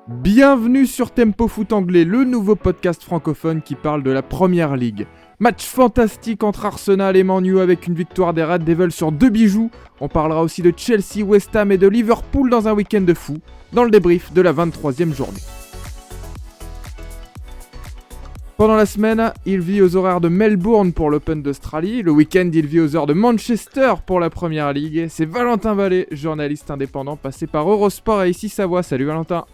Bienvenue sur Tempo Foot Anglais, le nouveau podcast francophone qui parle de la Première Ligue. Match fantastique entre Arsenal et Man U avec une victoire des Red Devils sur 2 bijoux. On parlera aussi de Chelsea, West Ham et de Liverpool dans un week-end de fou, dans le débrief de la 23e journée. Pendant la semaine, il vit aux horaires de Melbourne pour l'Open d'Australie. Le week-end, il vit aux heures de Manchester pour la Première Ligue. C'est Valentin Vallée, journaliste indépendant passé par Eurosport et ici Savoie. Salut Valentin.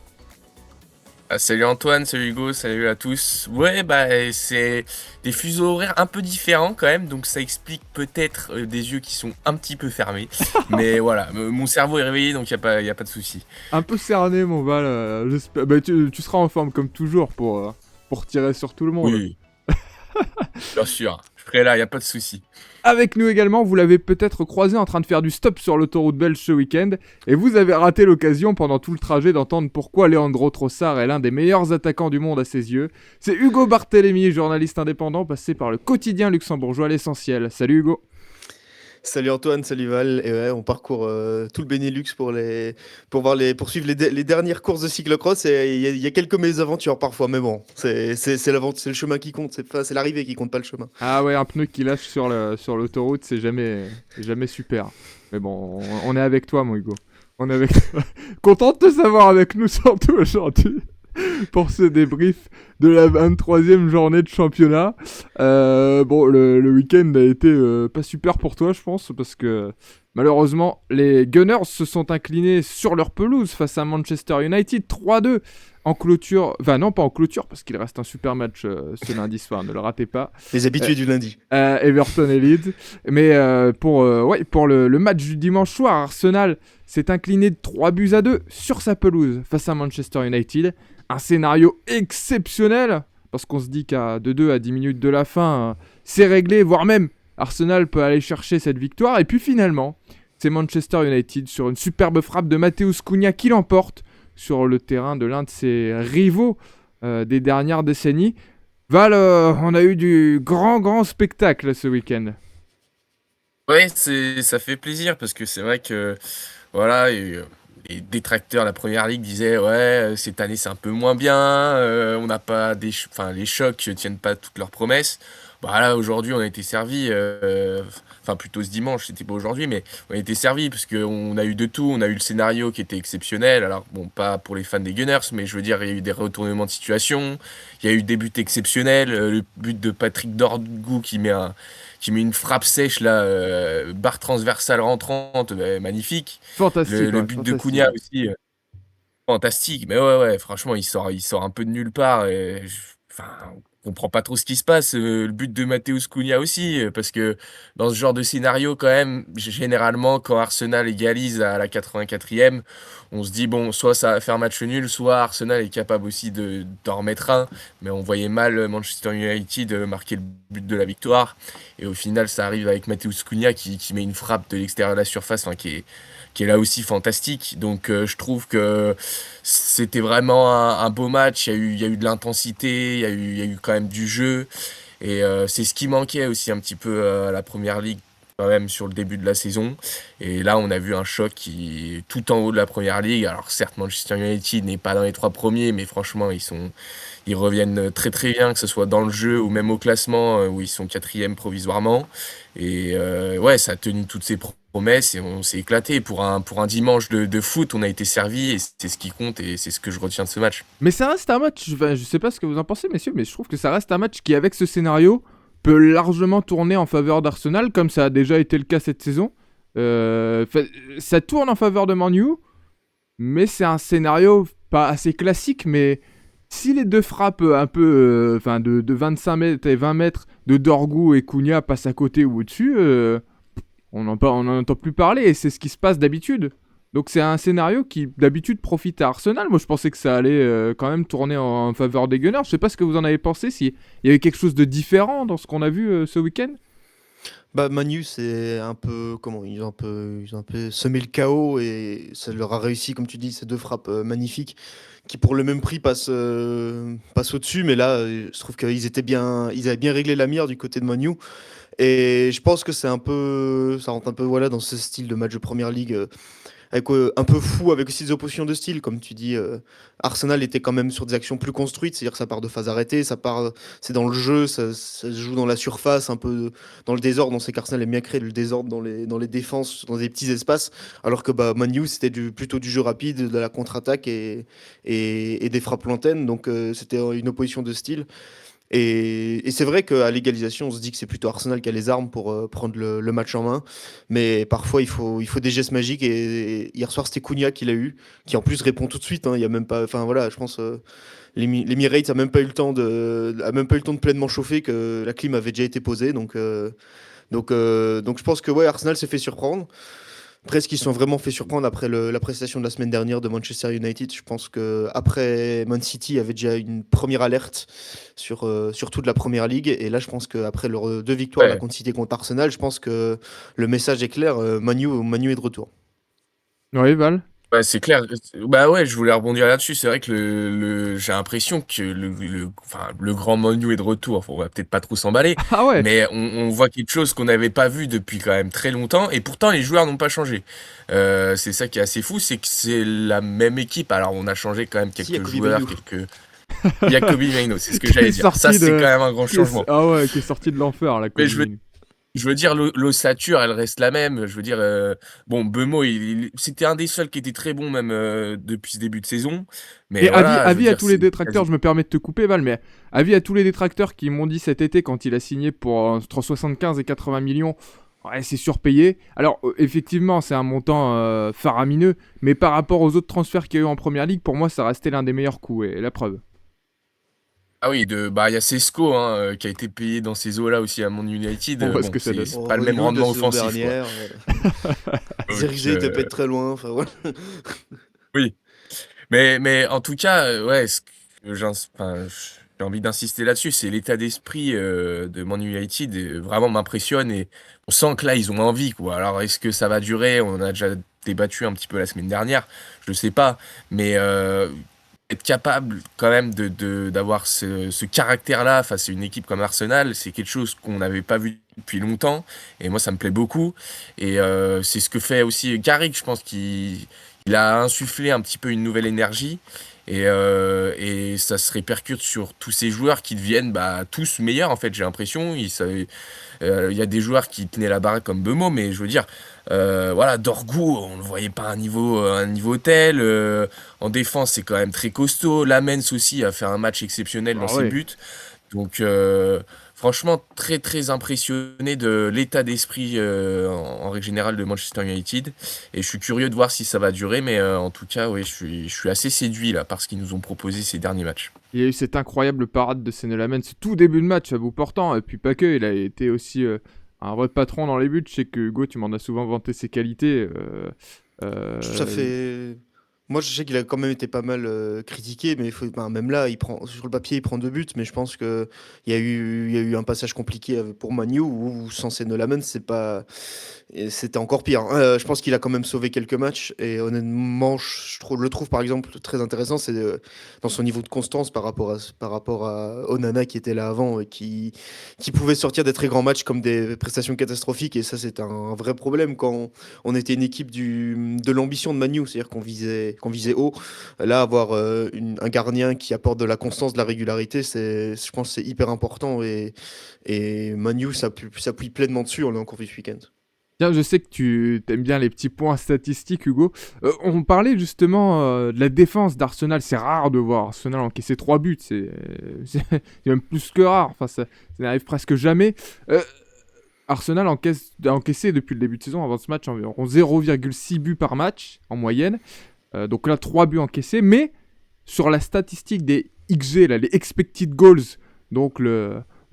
Salut Antoine, salut Hugo, salut à tous. Ouais, c'est des fuseaux horaires un peu différents quand même, donc ça explique peut-être des yeux qui sont un petit peu fermés. Mais voilà, mon cerveau est réveillé, donc y a pas de souci. Un peu cerné mon Val, j'espère. Tu seras en forme comme toujours pour tirer sur tout le monde. Oui, bien sûr, je serai là, y a pas de souci. Avec nous également, vous l'avez peut-être croisé en train de faire du stop sur l'autoroute belge ce week-end, et vous avez raté l'occasion pendant tout le trajet d'entendre pourquoi Leandro Trossard est l'un des meilleurs attaquants du monde à ses yeux. C'est Hugo Barthélémy, journaliste indépendant passé par le quotidien luxembourgeois L'Essentiel. Salut Hugo. Salut Antoine, salut Val. Et ouais, on parcourt tout le Benelux pour suivre les dernières courses de cyclocross. Et il y a quelques mésaventures parfois, mais bon, c'est le chemin qui compte, c'est l'arrivée qui compte, pas le chemin. Ah ouais, un pneu qui lâche sur l'autoroute, c'est jamais super. Mais bon, on est avec toi mon Hugo. On est avec toi. Content de te savoir avec nous surtout aujourd'hui. Pour ce débrief de la 23e journée de championnat. Le week-end a été pas super pour toi, je pense, parce que malheureusement, les Gunners se sont inclinés sur leur pelouse face à Manchester United 3-2 en clôture. Enfin, non, pas en clôture, parce qu'il reste un super match ce lundi soir, ne le ratez pas. Les habitués du lundi. Everton et Leeds. Mais pour le match du dimanche soir, Arsenal s'est incliné de 3-2 sur sa pelouse face à Manchester United. Un scénario exceptionnel, parce qu'on se dit qu'à 2-2 à 10 minutes de la fin, c'est réglé, voire même Arsenal peut aller chercher cette victoire. Et puis finalement, c'est Manchester United sur une superbe frappe de Matheus Cunha qui l'emporte sur le terrain de l'un de ses rivaux des dernières décennies. Val, on a eu du grand spectacle ce week-end. Ouais, ça fait plaisir parce que c'est vrai que voilà, les détracteurs de la Première Ligue disaient ouais, cette année c'est un peu moins bien, on n'a pas les chocs tiennent pas toutes leurs promesses. Bah là aujourd'hui on a été servi, enfin plutôt ce dimanche, c'était pas aujourd'hui, mais on a été servi parce qu'on a eu de tout, on a eu le scénario qui était exceptionnel. Alors bon, pas pour les fans des Gunners, mais je veux dire il y a eu des retournements de situation, il y a eu des buts exceptionnels, le but de Patrick Dorgu qui met une frappe sèche là, barre transversale rentrante, magnifique. Fantastique. Le but de Cunha aussi, fantastique. Mais ouais, franchement, il sort un peu de nulle part. Enfin, on comprend pas trop ce qui se passe. Le but de Matheus Cunha aussi, parce que dans ce genre de scénario, quand même, généralement, quand Arsenal égalise à la 84e, on se dit bon, soit ça va faire match nul, soit Arsenal est capable aussi d'en remettre un. Mais on voyait mal Manchester United marquer le but de la victoire. Et au final, ça arrive avec Matheus Cunha qui met une frappe de l'extérieur de la surface, enfin, qui est là aussi fantastique. Donc je trouve que c'était vraiment un beau match. Il y a eu de l'intensité, il y a eu quand même du jeu. Et c'est ce qui manquait aussi un petit peu à la Première Ligue quand même sur le début de la saison. Et là, on a vu un choc qui est tout en haut de la Première Ligue. Alors certes, Manchester United n'est pas dans les 3 premiers, mais franchement, ils reviennent très très bien, que ce soit dans le jeu ou même au classement où ils sont 4e provisoirement. Et ouais, ça a tenu toutes ses promesses et on s'est éclaté. Pour un dimanche de foot, on a été servi et c'est ce qui compte et c'est ce que je retiens de ce match. Mais ça reste un match, je sais pas ce que vous en pensez messieurs, mais je trouve que ça reste un match qui avec ce scénario peut largement tourner en faveur d'Arsenal comme ça a déjà été le cas cette saison. Ça tourne en faveur de Man U, mais c'est un scénario pas assez classique, mais si les deux frappes un peu de 25 mètres et 20 mètres de Dorgu et Cunha passent à côté ou au-dessus, on n'en entend plus parler et c'est ce qui se passe d'habitude. Donc c'est un scénario qui d'habitude profite à Arsenal. Moi je pensais que ça allait quand même tourner en faveur des Gunners. Je sais pas ce que vous en avez pensé, s'il y avait quelque chose de différent dans ce qu'on a vu ce week-end. Bah Manu, c'est un peu comment ils ont un peu semé le chaos et ça leur a réussi, comme tu dis, ces deux frappes magnifiques qui pour le même prix passent au-dessus. Mais là, je trouve ils avaient bien réglé la mire du côté de Manu. Et je pense que ça rentre un peu voilà dans ce style de match de Première Ligue un peu fou, avec aussi des oppositions de style. Comme tu dis, Arsenal était quand même sur des actions plus construites, c'est-à-dire que ça part de phase arrêtée, c'est dans le jeu, ça se joue dans la surface, un peu dans le désordre. On sait qu'Arsenal aime bien créer le désordre dans les défenses, dans des petits espaces, alors que bah, Man U, c'était plutôt du jeu rapide, de la contre-attaque et des frappes lointaines. Donc c'était une opposition de style. Et c'est vrai qu'à l'égalisation, on se dit que c'est plutôt Arsenal qui a les armes pour prendre le match en main. Mais parfois, il faut des gestes magiques. Et hier soir, c'était Cunha qui l'a eu, qui en plus répond tout de suite, hein. Il y a même pas, enfin voilà, je pense l'Emirates a même pas eu le temps a même pas eu le temps de pleinement chauffer, que la clim avait déjà été posée. Donc je pense que ouais, Arsenal s'est fait surprendre. Après, est-ce qu'ils se sont vraiment fait surprendre après la prestation de la semaine dernière de Manchester United? Je pense que après Man City avait déjà une première alerte sur toute la première ligue. Et là, je pense qu'après leurs deux victoires, la Ouais. contre City contre Arsenal, je pense que le message est clair. Manu est de retour. Oui, Val? Ouais, c'est clair. Bah ouais, je voulais rebondir là-dessus. C'est vrai que j'ai l'impression que enfin, le grand Manu est de retour. Enfin, on va peut-être pas trop s'emballer, Ah ouais! mais on voit quelque chose qu'on n'avait pas vu depuis quand même très longtemps. Et pourtant, les joueurs n'ont pas changé. C'est ça qui est assez fou, c'est que c'est la même équipe. Alors, on a changé quand même Si, il y a quelques Kobe joueurs, Mainoo. Il y a Kobe Mainoo, c'est ce que Qui est j'allais dire. Ça, sorti c'est de. quand même un grand changement. Ah ouais, qui est sorti de l'enfer, la Mais Kobe. je veux dire, l'ossature, elle reste la même. Je veux dire, bon, Bemo, c'était un des seuls qui était très bon, même depuis ce début de saison. Mais Et voilà, je veux avis à dire, tous les c'est détracteurs, quasi. je me permets de te couper, Val, mais avis à tous les détracteurs qui m'ont dit cet été, quand il a signé pour entre 75 et 80 millions, ouais, c'est surpayé. Alors, effectivement, c'est un montant faramineux, mais par rapport aux autres transferts qu'il y a eu en première ligue, pour moi, ça restait l'un des meilleurs coups, et la preuve. Ah oui, bah, il y a Sesco, hein, qui a été payé dans ces eaux-là aussi à Man United. On voit ce Bon, que ça donne. c'est pas le même Renaud de la rendement saison offensif, quoi. dernière. Donc, Zirkzee était pas très loin. Enfin, voilà. oui. Mais en tout cas, ouais, enfin, j'ai envie d'insister là-dessus, c'est l'état d'esprit de Man United vraiment m'impressionne et on sent que là, ils ont envie, quoi. Alors, est-ce que ça va durer? On en a déjà débattu un petit peu la semaine dernière, je sais pas, mais être capable quand même d'avoir ce caractère-là face à une équipe comme Arsenal, c'est quelque chose qu'on n'avait pas vu depuis longtemps et moi, ça me plaît beaucoup. Et c'est ce que fait aussi Carrick, je pense qu'il a insufflé un petit peu une nouvelle énergie et ça se répercute sur tous ces joueurs qui deviennent bah, tous meilleurs en fait j'ai l'impression. Il y a des joueurs qui tenaient la baraque comme Bemo, mais je veux dire, voilà, Dorgu, on ne le voyait pas à un niveau tel. En défense, c'est quand même très costaud. Lamens aussi a fait un match exceptionnel dans Ah ses ouais. buts. Donc, franchement, très très impressionné de l'état d'esprit en règle générale de Manchester United. Et je suis curieux de voir si ça va durer, mais en tout cas, oui, je suis assez séduit là par ce qu'ils nous ont proposé ces derniers matchs. Il y a eu cette incroyable parade de Senne Lamens, ce tout début de match à bout portant, et puis pas que, il a été aussi un vrai patron dans les buts. Je sais que Hugo, tu m'en as souvent vanté ses qualités. Ça Euh, fait. Moi, je sais qu'il a quand même été pas mal critiqué, mais ben, même là, sur le papier, il prend deux buts. Mais je pense il y a eu un passage compliqué pour Manu où sans Senne c'est pas. Et c'était encore pire, hein. Je pense qu'il a quand même sauvé quelques matchs. Et honnêtement, je le trouve par exemple très intéressant. C'est dans son niveau de constance par rapport à Onana qui était là avant et qui pouvait sortir des très grands matchs comme des prestations catastrophiques. Et ça, c'est un vrai problème quand on était une équipe de l'ambition de Manu, c'est-à-dire qu'on visait haut. Là, avoir un gardien qui apporte de la constance, de la régularité, je pense que c'est hyper important. Et Manu s'appuie pleinement dessus. On l'a encore vu ce week-end. Tiens, je sais que tu aimes bien les petits points statistiques, Hugo. On parlait justement de la défense d'Arsenal. C'est rare de voir Arsenal encaisser 3 buts. C'est même plus que rare. Enfin, ça n'arrive presque jamais. Arsenal a encaissé depuis le début de saison, avant ce match, environ 0,6 buts par match en moyenne. Donc là, 3 buts encaissés. Mais sur la statistique des XG, là, les expected goals, donc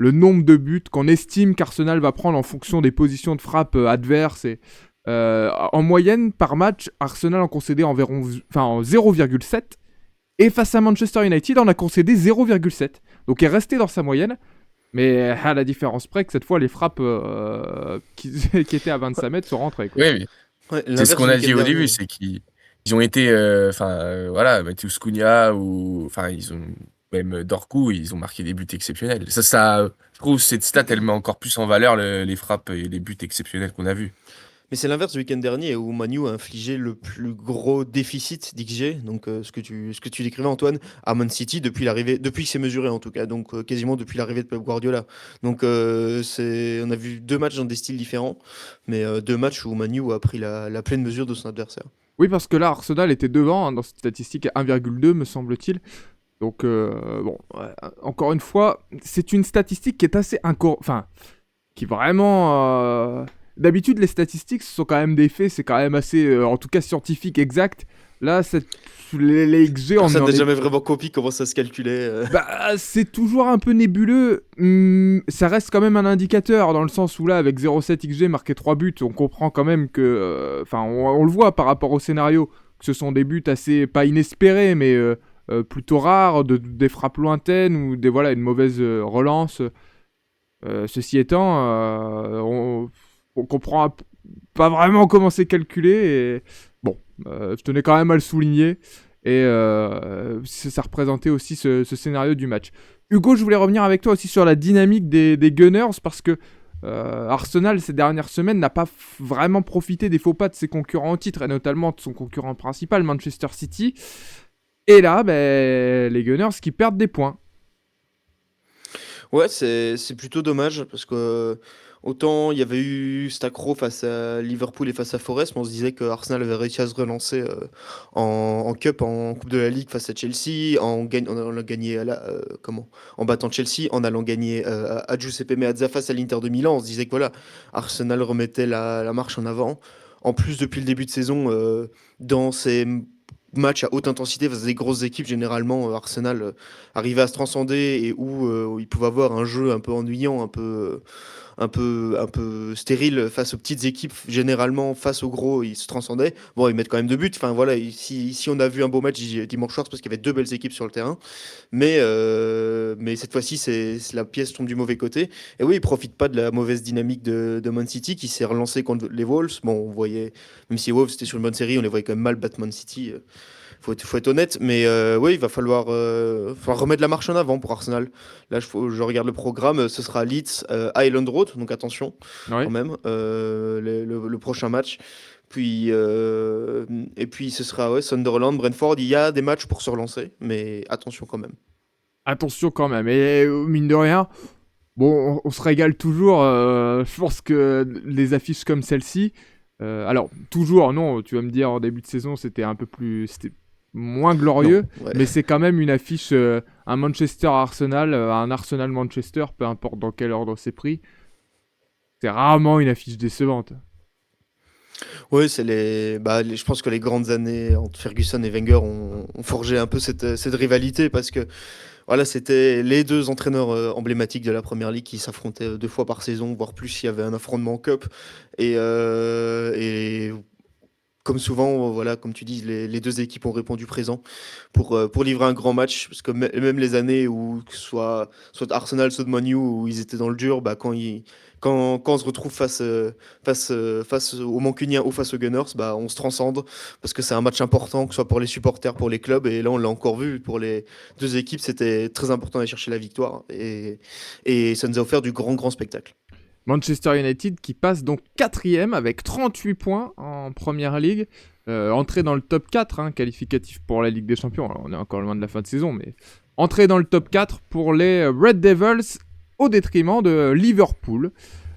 le nombre de buts qu'on estime qu'Arsenal va prendre en fonction des positions de frappe adverses. En moyenne, par match, Arsenal en concédait environ en 0,7. Et face à Manchester United, on a concédé 0,7. Donc il est resté dans sa moyenne. Mais à la différence près que cette fois, les frappes qui, qui étaient à 25 mètres sont rentrées, quoi. Oui, oui. Ouais, C'est ce l'inverse qu'on du a week-end dit au début, dernier. c'est qu'ils ont été, enfin voilà, Matheus Cunha ou enfin ils ont même Dorgu, ils ont marqué des buts exceptionnels. Je trouve cette stat elle met encore plus en valeur les frappes et les buts exceptionnels qu'on a vus. Mais c'est l'inverse du week-end dernier où Manu a infligé le plus gros déficit d'XG, donc ce que tu décrivais Antoine, à Man City depuis qu'il s'est mesuré en tout cas, donc quasiment depuis l'arrivée de Pep Guardiola. Donc on a vu deux matchs dans des styles différents, mais deux matchs où Manu a pris la pleine mesure de son adversaire. Oui, parce que là, Arsenal était devant dans cette statistique à 1,2, me semble-t-il. Donc, bon, ouais, encore une fois, c'est une statistique qui est assez enfin, qui vraiment... D'habitude, les statistiques, ce sont quand même des faits, c'est quand même assez, en tout cas, scientifique, exact. Là, les XG, on Ça en n'a est... jamais vraiment compris comment ça se calculait. Bah, c'est toujours un peu nébuleux. Ça reste quand même un indicateur, dans le sens où là, avec 0,7 XG marqué 3 buts, on comprend quand même que... Enfin, on le voit par rapport au scénario, que ce sont des buts assez, pas inespérés, mais plutôt rares, des frappes lointaines ou voilà, une mauvaise relance. Ceci étant, on comprend pas vraiment comment c'est calculé. Et bon, je tenais quand même à le souligner. Et ça représentait aussi ce scénario du match. Hugo, je voulais revenir avec toi aussi sur la dynamique des Gunners parce que Arsenal, ces dernières semaines, n'a pas vraiment profité des faux pas de ses concurrents au titre et notamment de son concurrent principal, Manchester City. Et là, les Gunners qui perdent des points. Ouais, c'est plutôt dommage parce que autant il y avait eu cet accro face à Liverpool et face à Forest, mais on se disait que Arsenal avait réussi à se relancer en Cup, en Coupe de la Ligue face à Chelsea, en allant gagner en battant Chelsea, en allant gagner à Giuseppe Meazza face à l'Inter de Milan. On se disait que voilà, Arsenal remettait la marche en avant. En plus, depuis le début de saison, dans ces matchs à haute intensité face à des grosses équipes, généralement Arsenal arrivait à se transcender et où il pouvait avoir un jeu un peu ennuyant, un peu stérile face aux petites équipes. Généralement, face aux gros, ils se transcendaient. Bon, ils mettent quand même 2 buts. Enfin voilà, si on a vu un beau match dimanche soir, c'est parce qu'il y avait deux belles équipes sur le terrain. Mais cette fois-ci, la pièce tombe du mauvais côté. Et oui, ils profitent pas de la mauvaise dynamique de Man City qui s'est relancé contre les Wolves. Bon, on voyait, même si les Wolves c'était sur une bonne série, on les voyait quand même mal battre Man City. Faut être honnête, mais oui, il va falloir remettre la marche en avant pour Arsenal. Là, je regarde le programme, ce sera Leeds, Highland Road, donc attention Ouais. quand même, le prochain match. Et puis ce sera Sunderland, Brentford. Il y a des matchs pour se relancer, mais attention quand même. Attention quand même. Et mine de rien, bon, on se régale toujours. Je pense que les affiches comme celle-ci, alors toujours, non, tu vas me dire en début de saison, c'était moins glorieux, Non, ouais. mais c'est quand même une affiche, un Manchester-Arsenal, un Arsenal-Manchester, peu importe dans quel ordre c'est pris. C'est rarement une affiche décevante. Oui, je pense que les grandes années entre Ferguson et Wenger ont forgé un peu cette rivalité parce que voilà, c'était les deux entraîneurs emblématiques de la Première Ligue qui s'affrontaient 2 fois par saison, voire plus s'il y avait un affrontement en Cup. Et comme souvent, voilà, comme tu dis, les deux équipes ont répondu présent pour livrer un grand match. Parce que même les années où, que ce soit Arsenal, soit de Man U, où ils étaient dans le dur, bah, quand on se retrouve face aux Mancuniens ou face aux Gunners, bah, on se transcende parce que c'est un match important, que ce soit pour les supporters, pour les clubs. Et là, on l'a encore vu, pour les deux équipes, c'était très important d'aller chercher la victoire. Et ça nous a offert du grand spectacle. Manchester United qui passe donc 4ème avec 38 points en Première Ligue. Entrée dans le top 4, hein, qualificatif pour la Ligue des Champions. Alors, on est encore loin de la fin de saison, mais entrée dans le top 4 pour les Red Devils au détriment de Liverpool.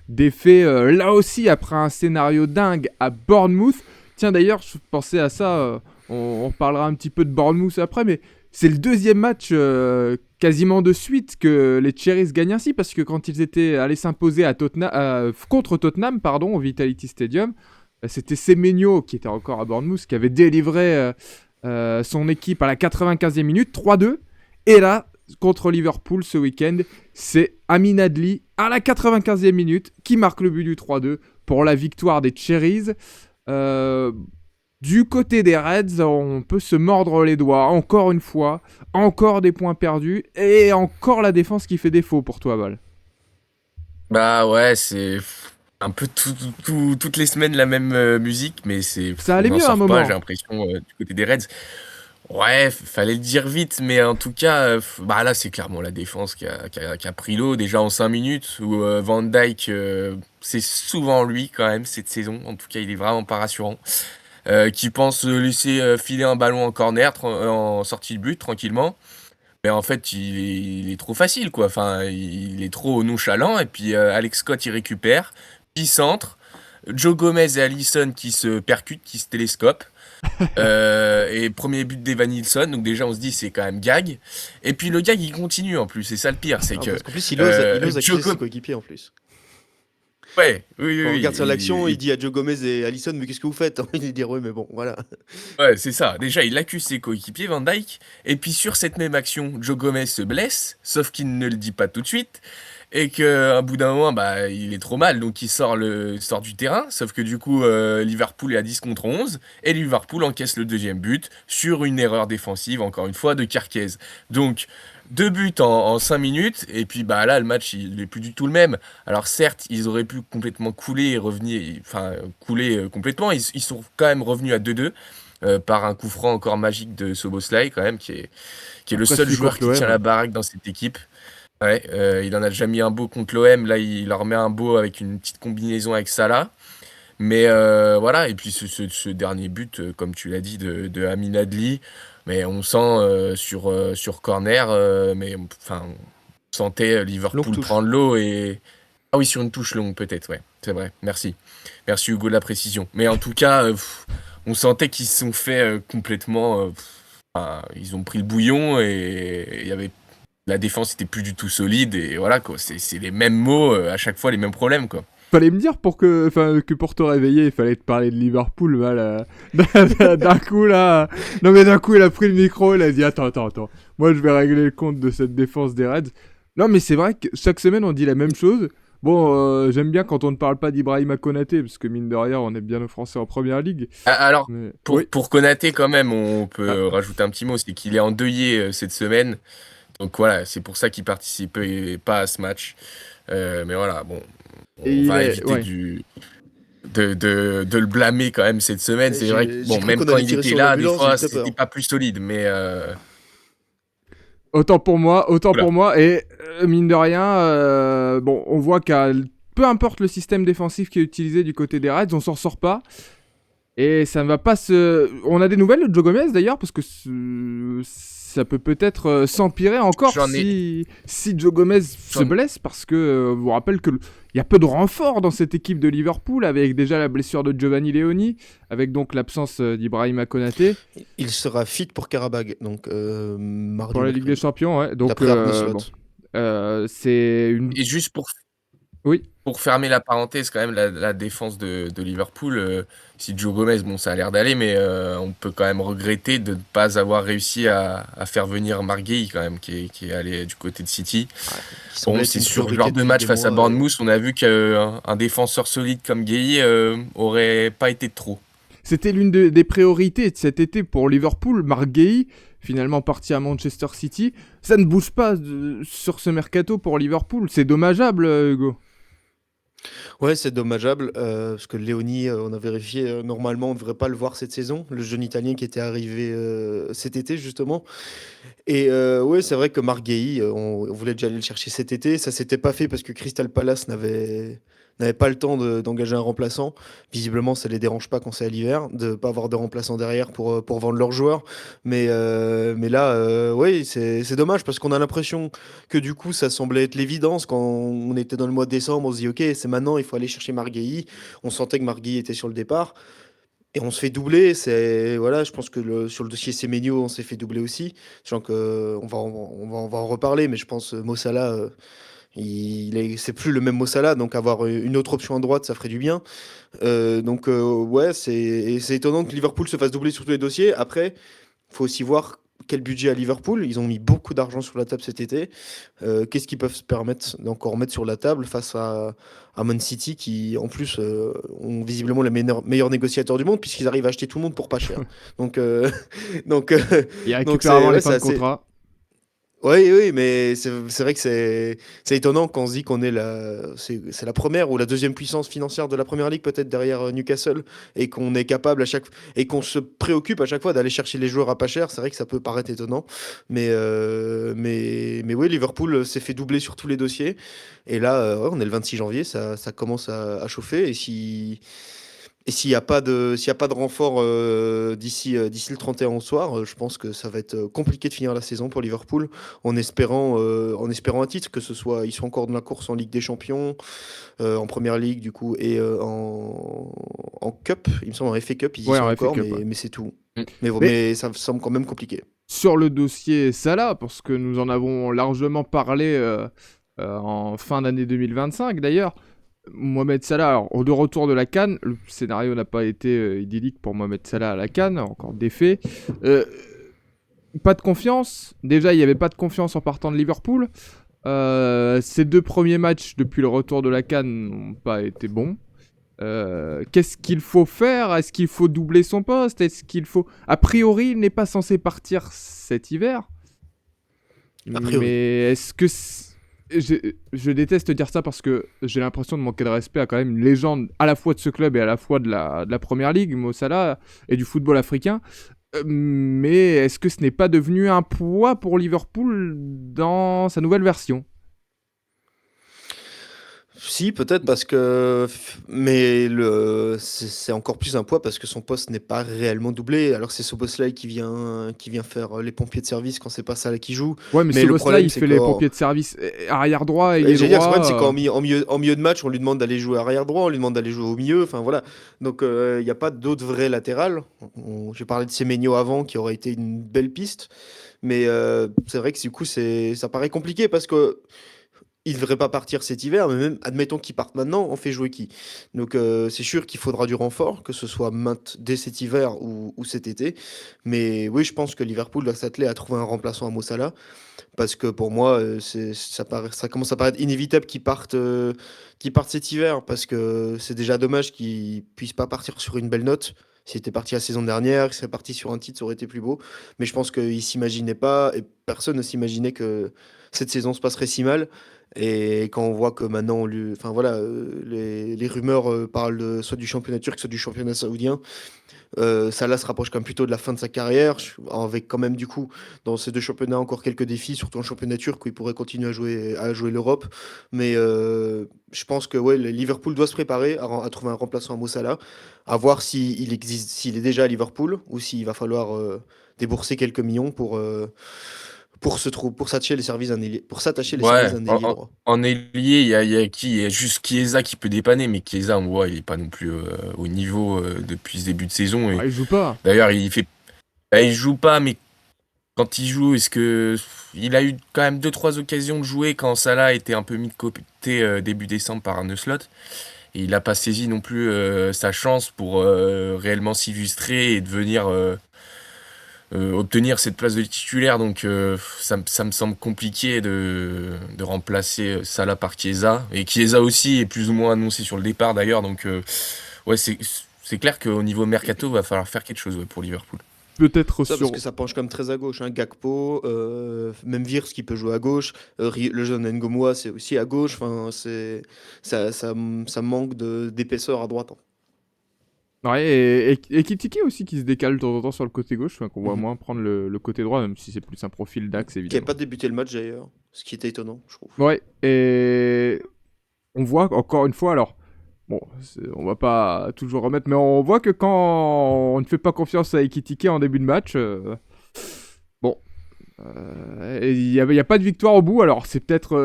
Défait là aussi après un scénario dingue à Bournemouth. Tiens d'ailleurs, je pensais à ça, on parlera un petit peu de Bournemouth après, mais c'est le deuxième match quasiment de suite que les Cherries gagnent ainsi, parce que quand ils étaient allés s'imposer contre Tottenham au Vitality Stadium, c'était Semenyo, qui était encore à Bournemouth, qui avait délivré son équipe à la 95e minute, 3-2. Et là, contre Liverpool ce week-end, c'est Amin Adli à la 95e minute qui marque le but du 3-2 pour la victoire des Cherries. Du côté des Reds, on peut se mordre les doigts, encore une fois, encore des points perdus, et encore la défense qui fait défaut pour toi, Val. Bah ouais, c'est un peu toutes les semaines la même musique, mais Ça on allait n'en mieux à un sort pas, moment. j'ai l'impression, du côté des Reds. Ouais, fallait le dire vite, mais en tout cas, bah là, c'est clairement la défense qui a pris l'eau. Déjà en 5 minutes, où Van Dijk, c'est souvent lui quand même cette saison. En tout cas, il est vraiment pas rassurant. Qui pense laisser filer un ballon en corner, en sortie de but, tranquillement. Mais en fait, il est trop facile, quoi. Enfin, il est trop nonchalant. Et puis Alex Scott, il récupère, il centre. Joe Gomez et Alisson qui se percutent, qui se télescopent. Et premier but d'Evan Nilsson, donc déjà on se dit c'est quand même gag. Et puis le gag il continue en plus, c'est ça le pire, c'est Ah, que parce qu'en plus, il ose Joe accuser ses Gomez, coéquipiers en plus. ouais, oui, oui, Quand on oui, regarde sur l'action, il dit à Joe Gomez et Alisson, mais qu'est-ce que vous faites? Il dit, ouais, mais bon, voilà. ouais, c'est ça. Déjà il accuse ses coéquipiers Van Dijk, et puis sur cette même action, Joe Gomez se blesse, sauf qu'il ne le dit pas tout de suite. Et qu'à bout d'un moment, bah, il est trop mal, donc il sort du terrain. Sauf que du coup, Liverpool est à 10 contre 11. Et Liverpool encaisse le deuxième but sur une erreur défensive, encore une fois, de Kerkez. Donc, 2 buts en 5 minutes. Et puis bah, là, le match, il n'est plus du tout le même. Alors certes, ils auraient pu complètement couler et revenir, enfin, couler complètement. Ils sont quand même revenus à 2-2. Par un coup franc encore magique de Soboslai, quand même, qui est le Après, seul celui joueur contre qui tient la l'OM. baraque dans cette équipe. Ouais, il en a déjà mis un beau contre l'OM. Là, il leur met un beau avec une petite combinaison avec Salah. Mais voilà, et puis ce dernier but, comme tu l'as dit, de Amin Adli, mais on sent sur corner, mais enfin, on sentait Longue Liverpool touche. prendre l'eau et. Ah oui, sur une touche longue, peut-être, ouais, c'est vrai, merci. Merci Hugo de la précision. Mais en tout cas, on sentait qu'ils se sont fait complètement. Enfin, ils ont pris le bouillon et il y avait la défense était plus du tout solide et voilà quoi, c'est les mêmes mots à chaque fois, les mêmes problèmes quoi. Fallait me dire que pour te réveiller, il fallait te parler de Liverpool, voilà. D'un coup là. Non mais d'un coup il a pris le micro, il a dit attends. Moi je vais régler le compte de cette défense des Reds. Non mais c'est vrai que chaque semaine on dit la même chose. Bon, j'aime bien quand on ne parle pas d'Ibrahima Konaté, parce que mine de rien on est bien offensé en première ligue. Alors Mais... pour Oui. pour Konaté quand même, on Ah. peut rajouter un petit mot, c'est qu'il est endeuillé cette semaine. Donc voilà, c'est pour ça qu'il participait pas à ce match. Mais voilà, bon, Et on il va est... éviter Ouais. de le blâmer quand même cette semaine. C'est vrai que J'ai bon, cru même qu'on quand allait il tirer était sur là, des l'ambulance, j'ai eu fois très c'était peur. pas plus solide, mais Autant voilà. pour moi. Et mine de rien, bon, on voit qu'à peu importe le système défensif qui est utilisé du côté des Reds, on s'en sort pas. Et ça ne va pas se... On a des nouvelles de Joe Gomez d'ailleurs, parce que ça peut peut-être s'empirer encore J'en ai, si Joe Gomez se j'en- blesse, parce que je vous rappelle qu'il y a peu de renforts dans cette équipe de Liverpool, avec déjà la blessure de Giovanni Leoni, avec donc l'absence d'Ibrahima Konaté Il sera fit pour Karabag, donc mardi pour ou la Ligue des mercredi, Champions, ouais. Donc, d'après Arne bon, Slot. c'est une... et juste pour Oui. Pour fermer la parenthèse, quand même, la défense de Liverpool, si Joe Gomez, bon, ça a l'air d'aller, mais on peut quand même regretter de ne pas avoir réussi à faire venir Marguerite, quand même, qui est allé du côté de City. Ouais, qui semblait Bon, être c'est une sur le priorité genre de depuis match des face à mois. Bournemouth, on a vu qu'un défenseur solide comme Gueye aurait pas été de trop. C'était l'une des priorités de cet été pour Liverpool. Marc Guéhi, finalement parti à Manchester City. Ça ne bouge pas sur ce mercato pour Liverpool. C'est dommageable, Hugo. Ouais, c'est dommageable, parce que Léoni, on a vérifié, normalement, on ne devrait pas le voir cette saison. Le jeune Italien qui était arrivé cet été, justement. Et ouais, c'est vrai que Marc Guéhi, on voulait déjà aller le chercher cet été. Ça s'était pas fait parce que Crystal Palace n'avait pas le temps d'engager un remplaçant. Visiblement, ça les dérange pas quand c'est à l'hiver, de pas avoir de remplaçant derrière pour vendre leurs joueurs. Mais là, oui, c'est dommage parce qu'on a l'impression que du coup, ça semblait être l'évidence quand on était dans le mois de décembre. On se dit, ok, c'est maintenant, il faut aller chercher Marc Guéhi. On sentait que Marc Guéhi était sur le départ. Et on se fait doubler, voilà, je pense que sur le dossier Semenyo, on s'est fait doubler aussi. Sachant que on va en reparler, mais je pense Mo Salah, c'est plus le même Mo Salah, donc avoir une autre option à droite, ça ferait du bien. Donc ouais, c'est étonnant que Liverpool se fasse doubler sur tous les dossiers. Après, il faut aussi voir quel budget a Liverpool. Ils ont mis beaucoup d'argent sur la table cet été. Qu'est-ce qu'ils peuvent se permettre d'encore mettre sur la table face à Man City qui, en plus, ont visiblement les meilleurs négociateurs du monde puisqu'ils arrivent à acheter tout le monde pour pas cher. Donc, donc, Il donc récupère avant les ouais, fins de contrat. Oui, oui, mais c'est vrai que c'est étonnant quand on se dit qu'on est c'est la première ou la deuxième puissance financière de la première ligue, peut-être derrière Newcastle, et qu'on est capable et qu'on se préoccupe à chaque fois d'aller chercher les joueurs à pas cher. C'est vrai que ça peut paraître étonnant, mais oui, Liverpool s'est fait doubler sur tous les dossiers. Et là, ouais, on est le 26 janvier, ça commence à chauffer. Et s'il y a pas de renfort d'ici le 31 au soir, je pense que ça va être compliqué de finir la saison pour Liverpool en espérant un titre, que ce soit ils sont encore dans la course en Ligue des Champions, en Première Ligue du coup et en Cup, il me semble en FA Cup ils y Ouais, sont en FA encore, Cup, ouais. mais c'est tout. Mm. Mais Mais ça me semble quand même compliqué. sur le dossier Salah, parce que nous en avons largement parlé en fin d'année 2025 d'ailleurs, Mohamed Salah, alors, au de retour de la CAN, le scénario n'a pas été idyllique pour Mohamed Salah à la CAN, encore des faits. Euh, Pas de confiance. Déjà, il n'y avait pas de confiance en partant de Liverpool. Ces 2 premiers matchs depuis le retour de la CAN n'ont pas été bons. Qu'est-ce qu'il faut faire? Est-ce qu'il faut doubler son poste? Est-ce qu'il faut... A priori, il n'est pas censé partir cet hiver. A priori. Mais est-ce que... Je déteste dire ça parce que j'ai l'impression de manquer de respect à quand même une légende à la fois de ce club et à la fois de la Première Ligue, Mo Salah, et du football africain. Mais est-ce que ce n'est pas devenu un poids pour Liverpool dans sa nouvelle version? Si, peut-être parce que. Mais c'est encore plus un poids parce que son poste n'est pas réellement doublé. Alors c'est Szoboszlai qui vient faire les pompiers de service quand c'est pas Salah qui joue. Ouais, mais Mais le Szoboszlai, problème, il c'est fait les qu'en. pompiers de service arrière droit, Et ailier j'allais dire, le problème, c'est droit. en milieu de match, on lui demande d'aller jouer arrière droit, on lui demande d'aller jouer au milieu. Enfin voilà. Donc il n'y a pas d'autre vrai latéral. J'ai parlé de Semenyo avant, qui aurait été une belle piste. Mais c'est vrai que du coup, ça paraît compliqué parce que. Il ne devrait pas partir cet hiver, mais même admettons qu'il parte maintenant, on fait jouer qui? Donc c'est sûr qu'il faudra du renfort, que ce soit dès cet hiver ou cet été. Mais oui, je pense que Liverpool doit s'atteler à trouver un remplaçant à Mo Salah, parce que pour moi, ça commence à paraître inévitable qu'il parte cet hiver, parce que c'est déjà dommage qu'il puisse pas partir sur une belle note. S'il était parti la saison dernière, qu'il serait parti sur un titre, ça aurait été plus beau. Mais je pense qu'il s'imaginait pas, et personne ne s'imaginait que cette saison se passerait si mal. Et quand on voit que maintenant, enfin voilà, les rumeurs parlent soit du championnat turc, soit du championnat saoudien. Salah se rapproche quand même plutôt de la fin de sa carrière, avec quand même du coup dans ces 2 championnats encore quelques défis, surtout en championnat turc où il pourrait continuer à jouer l'Europe. Mais je pense que ouais, le Liverpool doit se préparer à trouver un remplaçant à Mo Salah, à voir s'il est déjà à Liverpool ou s'il va falloir débourser quelques millions pour s'attacher les services d'un ailier, Ouais, d'un ailier droit. en ailier, il y a qui? Il y a juste Chiesa qui peut dépanner, mais Chiesa, on voit, il est pas non plus au niveau depuis ce début de saison. Et Ah, il joue pas. d'ailleurs, il joue pas, mais quand il joue, est-ce que il a eu quand même 2-3 occasions de jouer quand Salah était un peu mis de côté début décembre par Arne Slot, et il a pas saisi non plus sa chance pour réellement s'illustrer et devenir obtenir cette place de titulaire. Donc ça me semble compliqué de remplacer Salah par Chiesa, et Chiesa aussi est plus ou moins annoncé sur le départ d'ailleurs. Donc ouais, c'est clair qu'au niveau mercato va falloir faire quelque chose, ouais, pour Liverpool. Peut-être Ça, sur... parce que ça penche quand même très à gauche, hein. Gakpo, même Wirtz qui peut jouer à gauche, le jeune Ngomua c'est aussi à gauche. Enfin, ça manque d'épaisseur à droite, hein. Ouais, et Kitiki aussi qui se décale de temps en temps sur le côté gauche, enfin, qu'on voit Mhm. moins prendre le côté droit, même si c'est plus un profil d'axe Qui n'avait évidemment. pas débuté le match d'ailleurs, ce qui était étonnant, je trouve. Ouais, et on voit encore une fois, alors, bon, on va pas toujours remettre, mais on voit que quand on ne fait pas confiance à Ekitike en début de match, bon, il y a pas de victoire au bout, alors c'est peut-être,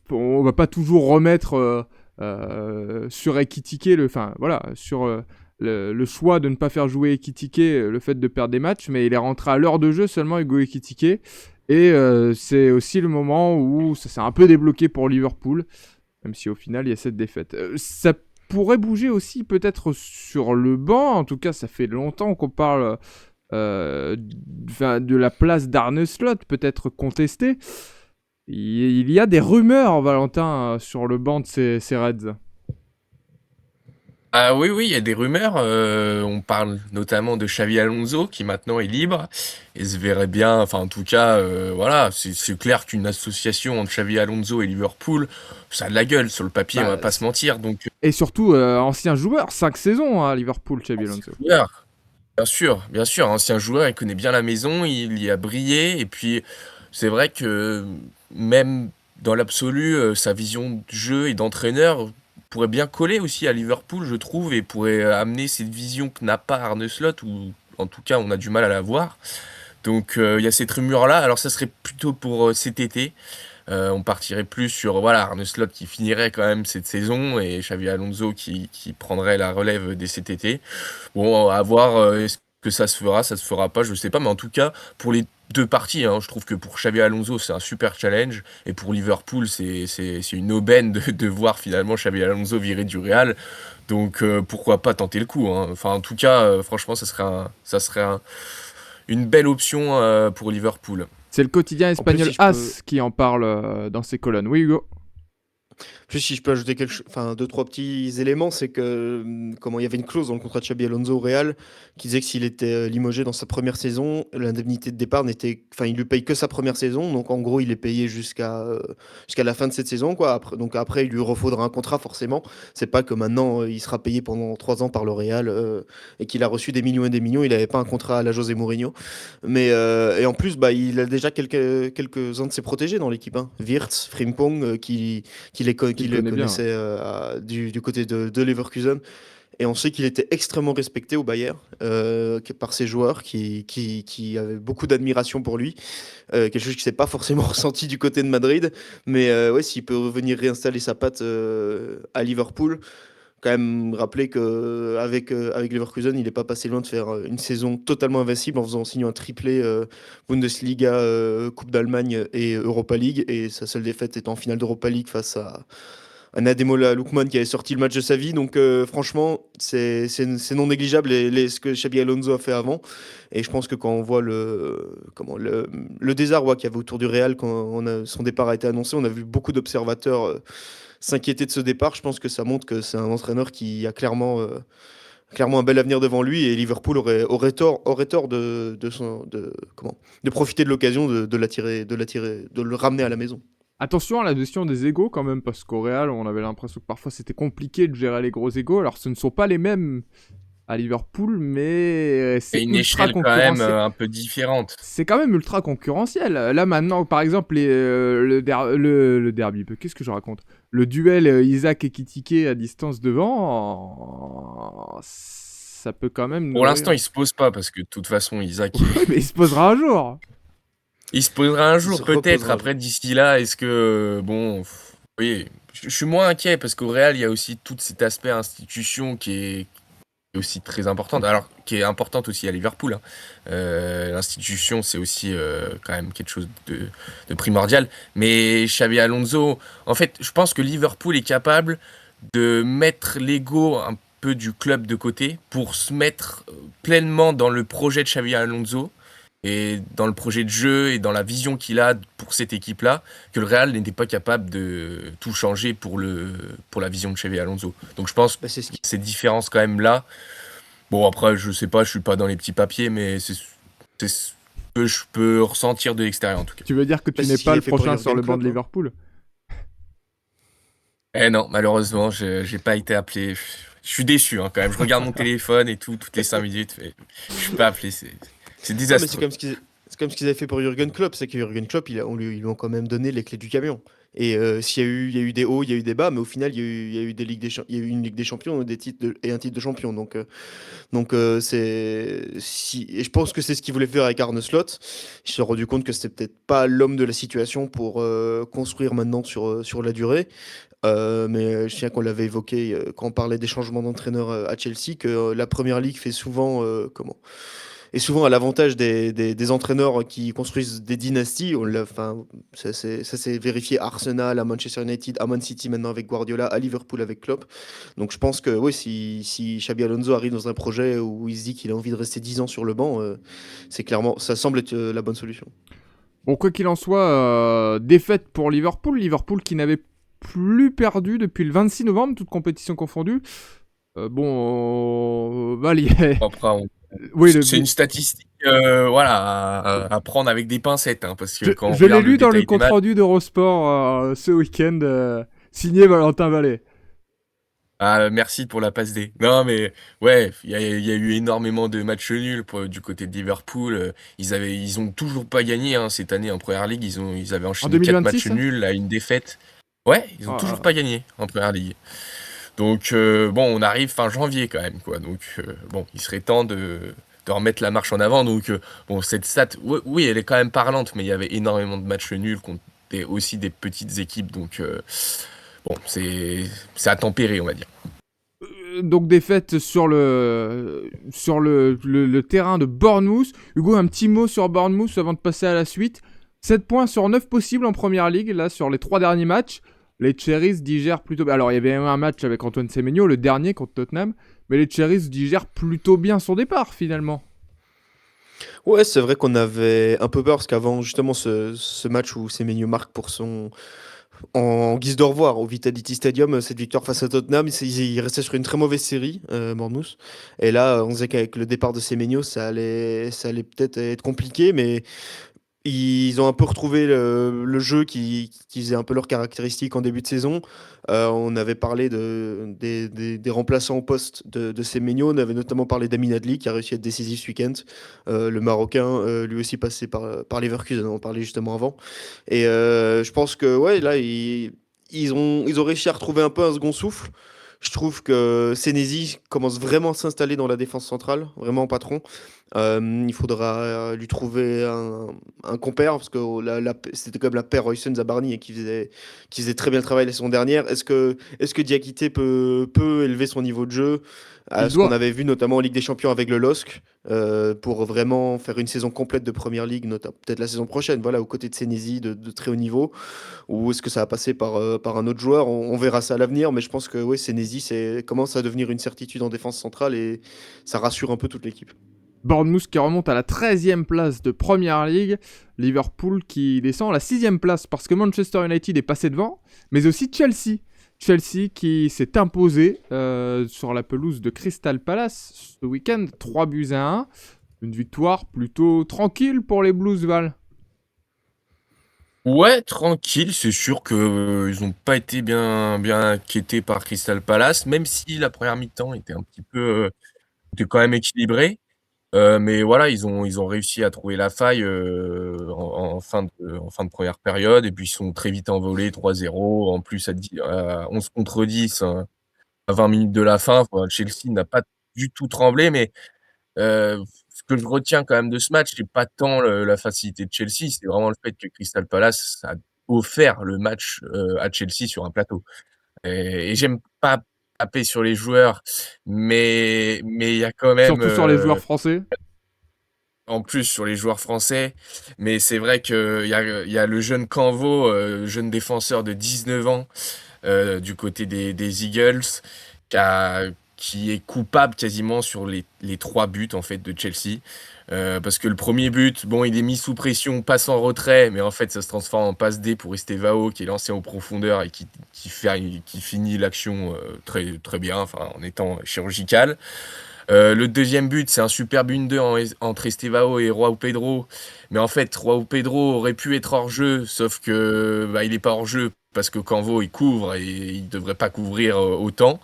on va pas toujours remettre sur Ekitike, enfin voilà, sur le choix de ne pas faire jouer Ekitike, le fait de perdre des matchs, mais il est rentré à l'heure de jeu seulement, Hugo Ekitike, et c'est aussi le moment où ça s'est un peu débloqué pour Liverpool, même si au final il y a cette défaite. Ça pourrait bouger aussi peut-être sur le banc, en tout cas ça fait longtemps qu'on parle de la place d'Arne Slot, peut-être contestée. Il y a des rumeurs, Valentin, sur le banc de ces Reds. Ah oui, oui, il y a des rumeurs. On parle notamment de Xavi Alonso qui maintenant est libre et se verrait bien. Enfin, en tout cas, voilà, c'est clair qu'une association entre Xavi Alonso et Liverpool, ça a de la gueule sur le papier, on va Bah, pas se mentir. Donc, et surtout, ancien joueur, 5 saisons à Liverpool, Xabi ancien Alonso. joueur, bien sûr, ancien joueur, il connaît bien la maison, il y a brillé. Et puis, c'est vrai que même dans l'absolu, sa vision de jeu et d'entraîneur pourrait bien coller aussi à Liverpool, je trouve, et pourrait amener cette vision que n'a pas Arne Slot, ou en tout cas, on a du mal à la voir. Donc, il y a cette rumeur-là. Alors, ça serait plutôt pour cet été. On partirait plus sur voilà, Arne Slot qui finirait quand même cette saison et Xavi Alonso qui prendrait la relève dès cet été. Bon, à voir est-ce que ça se fera pas, je sais pas, mais en tout cas, pour les deux parties, hein, je trouve que pour Xavi Alonso, c'est un super challenge, et pour Liverpool, c'est une aubaine de voir finalement Xavi Alonso virer du Real, donc pourquoi pas tenter le coup, hein. Enfin, en tout cas, franchement, ça serait une belle option pour Liverpool. C'est le quotidien En plus, espagnol si je peux, As qui en parle dans ses colonnes. Oui, Hugo. Juste si je peux ajouter enfin, deux, trois petits éléments, c'est que comment il y avait une clause dans le contrat de Xabi Alonso au Real qui disait que s'il était limogé dans sa première saison, l'indemnité de départ n'était, enfin, il lui paye que sa première saison, donc en gros, il est payé jusqu'à la fin de cette saison, quoi. Après, donc après, il lui refaudra un contrat forcément. C'est pas que maintenant il sera payé pendant 3 ans par le Real et qu'il a reçu des millions et des millions. Il n'avait pas un contrat à la José Mourinho, mais et en plus, bah, il a déjà quelques-uns de ses protégés dans l'équipe, hein. Wirtz, Frimpong, qui Il le connaît bien. connaissait du côté de Leverkusen. Et on sait qu'il était extrêmement respecté au Bayern par ses joueurs qui avaient beaucoup d'admiration pour lui. Quelque chose qui s'est pas forcément ressenti du côté de Madrid. Mais ouais, s'il peut revenir réinstaller sa patte à Liverpool, quand même rappeler avec Leverkusen, il n'est pas passé loin de faire une saison totalement invincible en faisant signer un triplé Bundesliga, Coupe d'Allemagne et Europa League. Et sa seule défaite étant en finale d'Europa League face à un Ademola Lookman qui avait sorti le match de sa vie. Donc franchement, c'est non négligeable ce que Xabi Alonso a fait avant. Et je pense que quand on voit le désarroi qu'il y avait autour du Real quand son départ a été annoncé, on a vu beaucoup d'observateurs s'inquiéter de ce départ. Je pense que ça montre que c'est un entraîneur qui a clairement un bel avenir devant lui et Liverpool aurait tort de profiter de l'occasion de le ramener à la maison. Attention à la gestion des égos quand même, parce qu'au Real, on avait l'impression que parfois c'était compliqué de gérer les gros égos. Alors ce ne sont pas les mêmes à Liverpool, mais Et c'est une ultra échelle quand même concurrentiel. un peu différente. C'est quand même ultra concurrentiel. Là maintenant, par exemple, le derby, qu'est-ce que je raconte? Le duel Isaac et Kitike à distance devant, ça peut quand même Pour l'instant, nourrir. il se pose pas parce que de toute façon, Isaac, Ouais, mais il se posera un jour. il se posera un Il jour se peut-être. reposera. Après, d'ici là, est-ce que bon, oui, je suis moins inquiet parce qu'au Real, il y a aussi tout cet aspect institution qui est aussi très importante. Alors, qui est importante aussi à Liverpool, hein. L'institution, c'est aussi quand même quelque chose de primordial. Mais Xabi Alonso, en fait, je pense que Liverpool est capable de mettre l'ego un peu du club de côté pour se mettre pleinement dans le projet de Xabi Alonso et dans le projet de jeu et dans la vision qu'il a pour cette équipe-là, que le Real n'était pas capable de tout changer pour la vision de Xabi Alonso. Donc je pense que Bah, c'est ce qui cette différence quand même là. Bon après je sais pas, je suis pas dans les petits papiers, mais c'est ce que je peux ressentir de l'extérieur en tout cas. Tu veux dire que Bah, tu c'est n'es ce qu'il pas avait le fait pour prochain sur Jürgen le banc de Klopp, hein. Liverpool? Eh non, malheureusement, j'ai pas été appelé. Je suis déçu hein, quand même. Je regarde mon téléphone et tout, toutes les 5 minutes, mais je suis pas appelé, c'est Non, mais c'est désastreux. comme ce qu'ils avaient fait pour Jürgen Klopp, c'est que Jürgen Klopp, ils lui ont quand même donné les clés du camion. Et il y a eu des hauts, il y a eu des bas, mais au final, il y a eu il y a eu une Ligue des Champions et et un titre de champion. Donc et je pense que c'est ce qu'il voulait faire avec Arne Slot. Il s'est rendu compte que c'était peut-être pas l'homme de la situation pour construire maintenant sur la durée. Mais je tiens qu'on l'avait évoqué quand on parlait des changements d'entraîneur à Chelsea, que la Première Ligue fait souvent est souvent à l'avantage des entraîneurs qui construisent des dynasties. Enfin, ça s'est vérifié à Arsenal, à Manchester United, à Man City maintenant avec Guardiola, à Liverpool avec Klopp. Donc je pense que oui, si Xabi Alonso arrive dans un projet où il se dit qu'il a envie de rester 10 ans sur le banc, ça semble être la bonne solution. Bon, quoi qu'il en soit, défaite pour Liverpool. Liverpool qui n'avait plus perdu depuis le 26 novembre, toute compétition confondue. Bah, Après, oui, c'est une statistique, voilà, à prendre avec des pincettes, hein, parce que quand on je l'ai regarde le lu dans le détail des compte matchs. rendu d'Eurosport ce week-end, signé Valentin Vallée. Ah, merci pour la passe D. Non, mais ouais, il y a eu énormément de matchs nuls du côté de Liverpool. Ils ont toujours pas gagné, hein, cette année en Première Ligue. Ils avaient En enchaîné 4 matchs 2026, hein. nuls à une défaite. Ouais, ils ont toujours Ah, pas gagné en Première Ligue. Donc bon, on arrive fin janvier quand même, quoi. Donc bon, il serait temps de remettre la marche en avant. Donc bon, cette stat, oui, oui, elle est quand même parlante, mais il y avait énormément de matchs nuls contre aussi des petites équipes. Donc bon, c'est à tempérer, on va dire. donc défaite sur le terrain de Bournemouth. Hugo, un petit mot sur Bournemouth avant de passer à la suite. 7 points sur 9 possibles en première ligue, là, sur les 3 derniers matchs. Les Cherries digèrent plutôt bien. Alors, il y avait un match avec Antoine Semenyo, le dernier contre Tottenham. Mais les Cherries digèrent plutôt bien son départ, finalement. Ouais, c'est vrai qu'on avait un peu peur parce qu'avant justement ce match où Semenyo marque pour son en guise de revoir au Vitality Stadium, cette victoire face à Tottenham, ils restaient sur une très mauvaise série, Bournemouth. Et là, on disait qu'avec le départ de Semenyo, ça allait peut-être être compliqué, mais ils ont un peu retrouvé le jeu qui faisait un peu leurs caractéristiques en début de saison. On avait parlé des remplaçants au poste de Semenyo. On avait notamment parlé d'Amin Adli qui a réussi à être décisif ce week-end. Le Marocain, lui aussi passé par Leverkusen, on en parlait justement avant. Et je pense que ouais, là, ils ont réussi à retrouver un peu un second souffle. Je trouve que Senesi commence vraiment à s'installer dans la défense centrale, vraiment en patron. Il faudra lui trouver un compère, parce que c'était comme la paire Royston-Zabarni qui faisait très bien le travail la saison dernière. Est-ce que Diakité peut élever son niveau de jeu à Il ce qu'on doit. avait vu notamment en Ligue des Champions avec le LOSC, pour vraiment faire une saison complète de Première Ligue, peut-être la saison prochaine, voilà, aux côtés de Senesi de très haut niveau, ou est-ce que ça va passer par un autre joueur? On verra ça à l'avenir, mais je pense que ouais, Senesi commence à devenir une certitude en défense centrale et ça rassure un peu toute l'équipe. Bournemouth qui remonte à la 13e place de Première League. Liverpool qui descend à la 6e place parce que Manchester United est passé devant. Mais aussi Chelsea. Chelsea qui s'est imposé sur la pelouse de Crystal Palace ce week-end. 3-1. Une victoire plutôt tranquille pour les Blues, Val. Ouais, tranquille, c'est sûr que ils ont pas été bien inquiétés par Crystal Palace, même si la première mi-temps était un petit peu, était quand même équilibrée. Mais voilà, ils ont réussi à trouver la faille, en fin de première période et puis ils sont très vite envolés 3-0. En plus à 11 contre 10, à 20 minutes de la fin. Enfin, Chelsea n'a pas du tout tremblé, mais ce que je retiens quand même de ce match, c'est pas tant la facilité de Chelsea, c'est vraiment le fait que Crystal Palace a offert le match, à Chelsea sur un plateau. Et j'aime pas taper sur les joueurs, mais il y a quand même, Surtout sur les joueurs français. en plus sur les joueurs français, mais c'est vrai qu'il y a le jeune Canvo, jeune défenseur de 19 ans, du côté des Eagles, qui a qui est coupable quasiment sur les 3 buts en fait de Chelsea. Parce que le premier but, bon, il est mis sous pression, passe en retrait, mais en fait ça se transforme en passe D pour Estevao qui est lancé en profondeur et qui finit l'action, très très bien, enfin en étant chirurgical. Le deuxième but, c'est un superbe 1-2 entre Estevao et João Pedro. Mais en fait, João Pedro aurait pu être hors jeu, sauf que bah, il est pas hors jeu parce que Canvo il couvre et il devrait pas couvrir autant.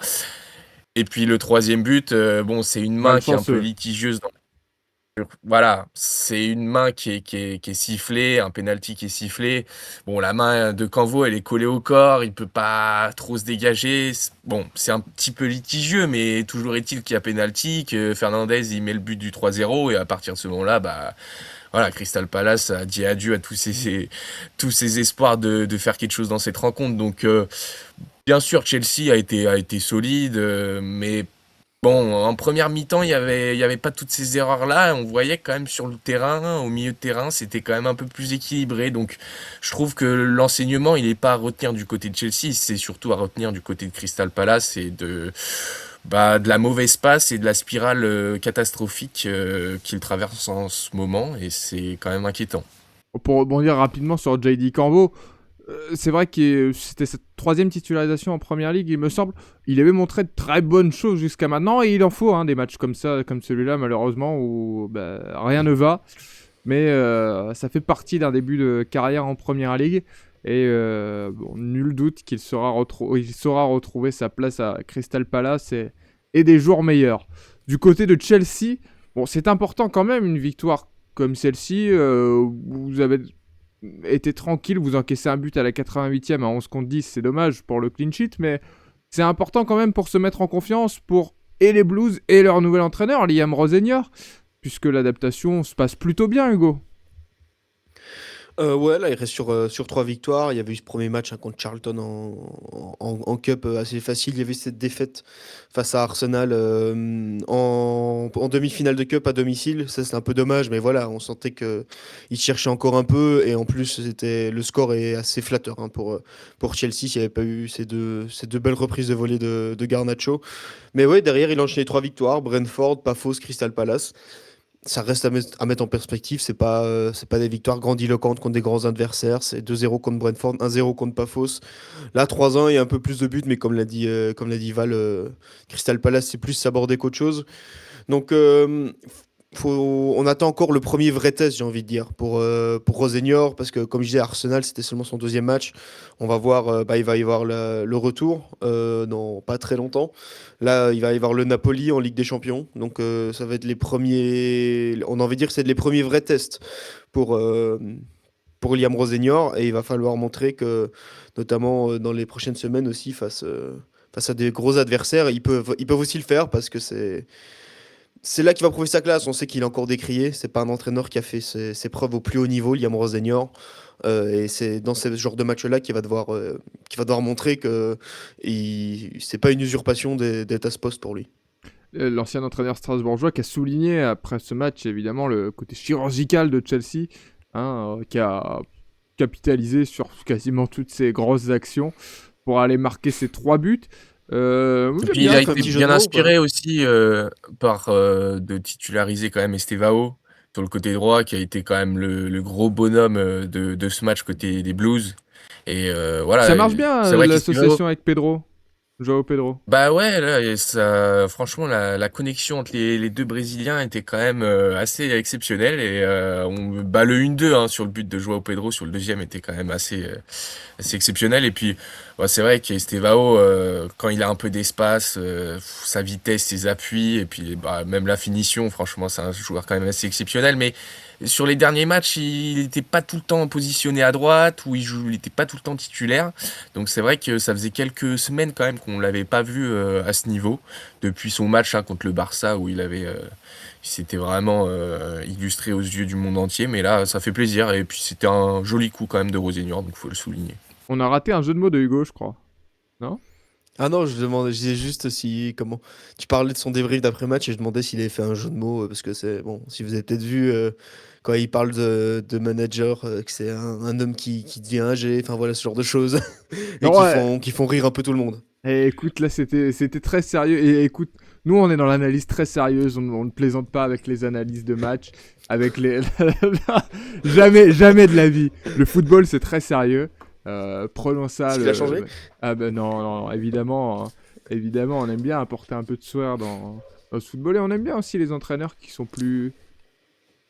Et puis le troisième but, bon, c'est une main qui est un peu Malchanceux. litigieuse. Voilà, c'est une main qui est sifflée, un penalty qui est sifflé. Bon, la main de Canvo, elle est collée au corps, il peut pas trop se dégager. Bon, c'est un petit peu litigieux, mais toujours est-il qu'il y a penalty, que Fernandez, il met le but du 3-0, et à partir de ce moment-là, bah, voilà, Crystal Palace a dit adieu à tous ses espoirs de faire quelque chose dans cette rencontre. Donc, bien sûr, Chelsea a été solide, mais bon, en première mi-temps, il y avait pas toutes ces erreurs-là. On voyait quand même sur le terrain, au milieu de terrain, c'était quand même un peu plus équilibré. Donc, je trouve que l'enseignement, il n'est pas à retenir du côté de Chelsea, c'est surtout à retenir du côté de Crystal Palace et de la mauvaise passe et de la spirale catastrophique qu'il traverse en ce moment. Et c'est quand même inquiétant. Pour rebondir rapidement sur JD Cambo, c'est vrai que c'était sa 3e titularisation en Première Ligue, il me semble. Il avait montré de très bonnes choses jusqu'à maintenant, et il en faut des matchs comme ça, comme celui-là, malheureusement, où rien ne va. Mais ça fait partie d'un début de carrière en Première Ligue. Et nul doute qu'il il saura retrouver sa place à Crystal Palace et des jours meilleurs. Du côté de Chelsea, bon, c'est important quand même, une victoire comme celle-ci. Vous avez été tranquille, vous encaissez un but à la 88e à 11 contre 10, c'est dommage pour le clean sheet, mais c'est important quand même pour se mettre en confiance pour et les Blues et leur nouvel entraîneur, Liam Rosenior, puisque l'adaptation se passe plutôt bien, Hugo. Ouais, là, il reste sur 3 victoires. Il y avait eu ce premier match contre Charlton en Cup assez facile. Il y avait cette défaite face à Arsenal en demi-finale de Cup à domicile. Ça, c'est un peu dommage, mais voilà, on sentait qu'il cherchait encore un peu. Et en plus, le score est assez flatteur pour Chelsea s'il n'y avait pas eu ces deux belles reprises de volée de Garnacho. Mais ouais, derrière, il a enchaîné 3 victoires. Brentford, Paphos, Crystal Palace. Ça reste à mettre en perspective, c'est pas des victoires grandiloquentes contre des grands adversaires, c'est 2-0 contre Brentford, 1-0 contre Paphos. Là, 3-1, il y a un peu plus de buts, mais comme l'a dit Val, Crystal Palace, c'est plus sabordé qu'autre chose. Donc, on attend encore le premier vrai test, j'ai envie de dire, pour Rosenior, parce que, comme je disais, Arsenal, c'était seulement son 2e match. On va voir, il va y avoir le retour dans pas très longtemps. Là, il va y avoir le Napoli en Ligue des Champions. Donc, ça va être les premiers. On a envie de dire que c'est les premiers vrais tests pour Liam Rosenior. Et il va falloir montrer que, notamment dans les prochaines semaines aussi, face à des gros adversaires, ils peuvent aussi le faire parce que c'est là qu'il va prouver sa classe. On sait qu'il est encore décrié. C'est pas un entraîneur qui a fait ses preuves au plus haut niveau, Liam Rosenior. Et c'est dans ce genre de match-là qu'il va devoir montrer que c'est pas une usurpation d'être à ce poste pour lui. L'ancien entraîneur strasbourgeois qui a souligné après ce match, évidemment, le côté chirurgical de Chelsea, qui a capitalisé sur quasiment toutes ses grosses actions pour aller marquer ses 3 buts. Moi, Et j'aime puis il bien. a Tu fais un été petit jeu de bien mots ou pas? inspiré aussi par de titulariser quand même Estevao sur le côté droit, qui a été quand même le gros bonhomme de ce match côté des Blues. Et Ça voilà, marche bien, c'est vrai qu'Estevao, l'association avec Pedro, Joao Pedro. bah ouais, là, et ça, franchement, la connexion entre les deux Brésiliens était quand même assez exceptionnelle. Et le 1-2 sur le but de Joao Pedro sur le deuxième était quand même assez exceptionnel. Et puis, ouais, c'est vrai qu'Estevao, quand il a un peu d'espace, sa vitesse, ses appuis, et puis même la finition, franchement, c'est un joueur quand même assez exceptionnel. Mais sur les derniers matchs, il n'était pas tout le temps positionné à droite, ou il n'était pas tout le temps titulaire. Donc c'est vrai que ça faisait quelques semaines quand même qu'on l'avait pas vu à ce niveau, depuis son match contre le Barça, où il s'était vraiment illustré aux yeux du monde entier. Mais là, ça fait plaisir, et puis c'était un joli coup quand même de Rosenior, donc faut le souligner. On a raté un jeu de mots de Hugo, je crois. Non? Ah non, je disais juste si comment tu parlais de son débrief d'après-match et je demandais s'il avait fait un jeu de mots parce que c'est bon, si vous avez peut-être vu quand il parle de manager que c'est un homme qui devient âgé, enfin voilà ce genre de choses et Non, qui ouais. font rire un peu tout le monde. Et écoute, là, c'était très sérieux. Et écoute, nous, on est dans l'analyse très sérieuse. On ne plaisante pas avec les analyses de match. Avec les... jamais de la vie. Le football, c'est très sérieux. Prenons ça. Est-ce qu'il a changé? Ah ben non, non, évidemment. Évidemment, on aime bien apporter un peu de soir dans ce football. Et on aime bien aussi les entraîneurs qui sont plus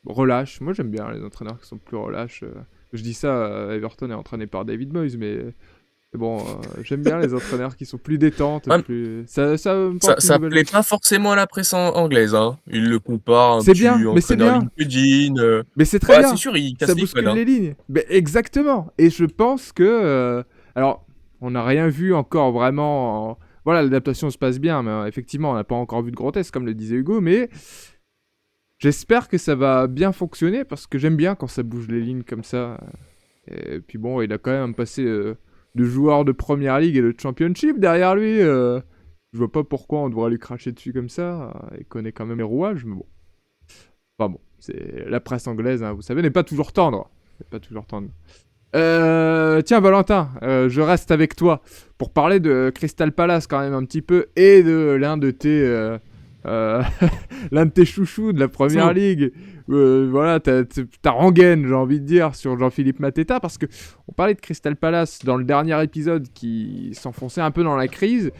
relâches. Moi, j'aime bien les entraîneurs qui sont plus relâches. Je dis ça, Everton est entraîné par David Moyes, mais bon, j'aime bien les entraîneurs qui sont plus détentes, Ouais, plus... Ça me ça, porte une ça nouvelle... plaît pas forcément à la presse anglaise, hein. Il le compare à un C'est bien, petit mais c'est entraîneur bien. LinkedIn. Mais c'est très Ouais, c'est bien. sûr, il Ça casse les codes, bouscule hein. les lignes. Mais exactement. Et je pense que... alors, on n'a rien vu encore vraiment... Voilà, l'adaptation se passe bien, mais effectivement, on n'a pas encore vu de grotesque, comme le disait Hugo, mais j'espère que ça va bien fonctionner, parce que j'aime bien quand ça bouge les lignes comme ça. Et puis bon, il a quand même passé de joueur de Première Ligue et de Championship derrière lui. Je vois pas pourquoi on devrait lui cracher dessus comme ça. Il connaît quand même les rouages, mais bon. Enfin bon, c'est la presse anglaise, vous savez, n'est pas toujours tendre. N'est pas toujours tendre. Tiens, Valentin, je reste avec toi pour parler de Crystal Palace quand même un petit peu et de l'un de tes l'un de tes chouchous de la première ligue. Voilà, t'as rengaine, j'ai envie de dire, sur Jean-Philippe Mateta, parce que on parlait de Crystal Palace dans le dernier épisode qui s'enfonçait un peu dans la crise.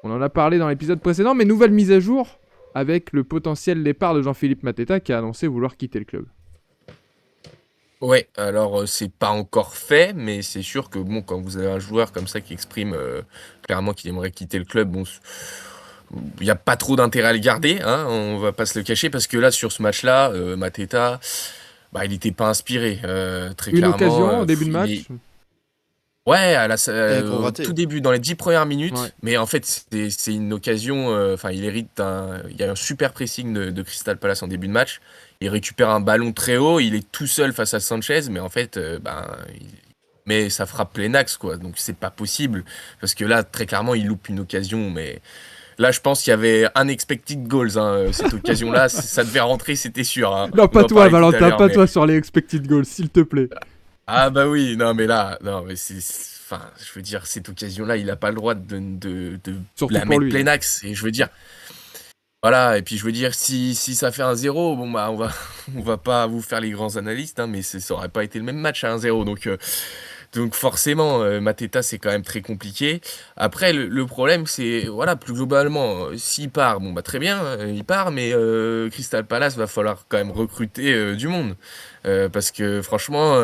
On en a parlé dans l'épisode précédent, mais nouvelle mise à jour avec le potentiel départ de Jean-Philippe Mateta qui a annoncé vouloir quitter le club. Ouais, alors c'est pas encore fait, mais c'est sûr que bon, quand vous avez un joueur comme ça qui exprime clairement qu'il aimerait quitter le club, bon, il n'y a pas trop d'intérêt à le garder, hein, on va pas se le cacher, parce que là, sur ce match-là, Mateta, bah, il n'était pas inspiré, très Une clairement. occasion au début de match. Ouais, Qu'on tout début, dans les 10 premières minutes, Ouais. mais en fait, c'est une occasion. Enfin, il y a un super pressing de Crystal Palace en début de match. Il récupère un ballon très haut, il est tout seul face à Sanchez, mais en fait, mais ça frappe plein axe, quoi. Donc, c'est pas possible. Parce que là, très clairement, il loupe une occasion, mais là, je pense qu'il y avait un expected goals, hein, cette occasion-là. Ça devait rentrer, c'était sûr, hein. Non, On pas en toi, parlait tout à Valentin, l'heure, pas mais- toi sur les expected goals, s'il te plaît. Ah bah oui, non mais là, non mais enfin, je veux dire, cette occasion-là, il a pas le droit de Surtout la pour mettre lui. plein axe. Et je veux dire, voilà, et puis je veux dire, si ça fait 1-0, bon bah on va pas vous faire les grands analystes, hein, mais ça aurait pas été le même match à 1-0. Donc forcément, Mateta, c'est quand même très compliqué. Après, le problème, c'est, voilà, plus globalement, s'il part, bon bah très bien, il part, mais Crystal Palace va falloir quand même recruter du monde. Parce que franchement,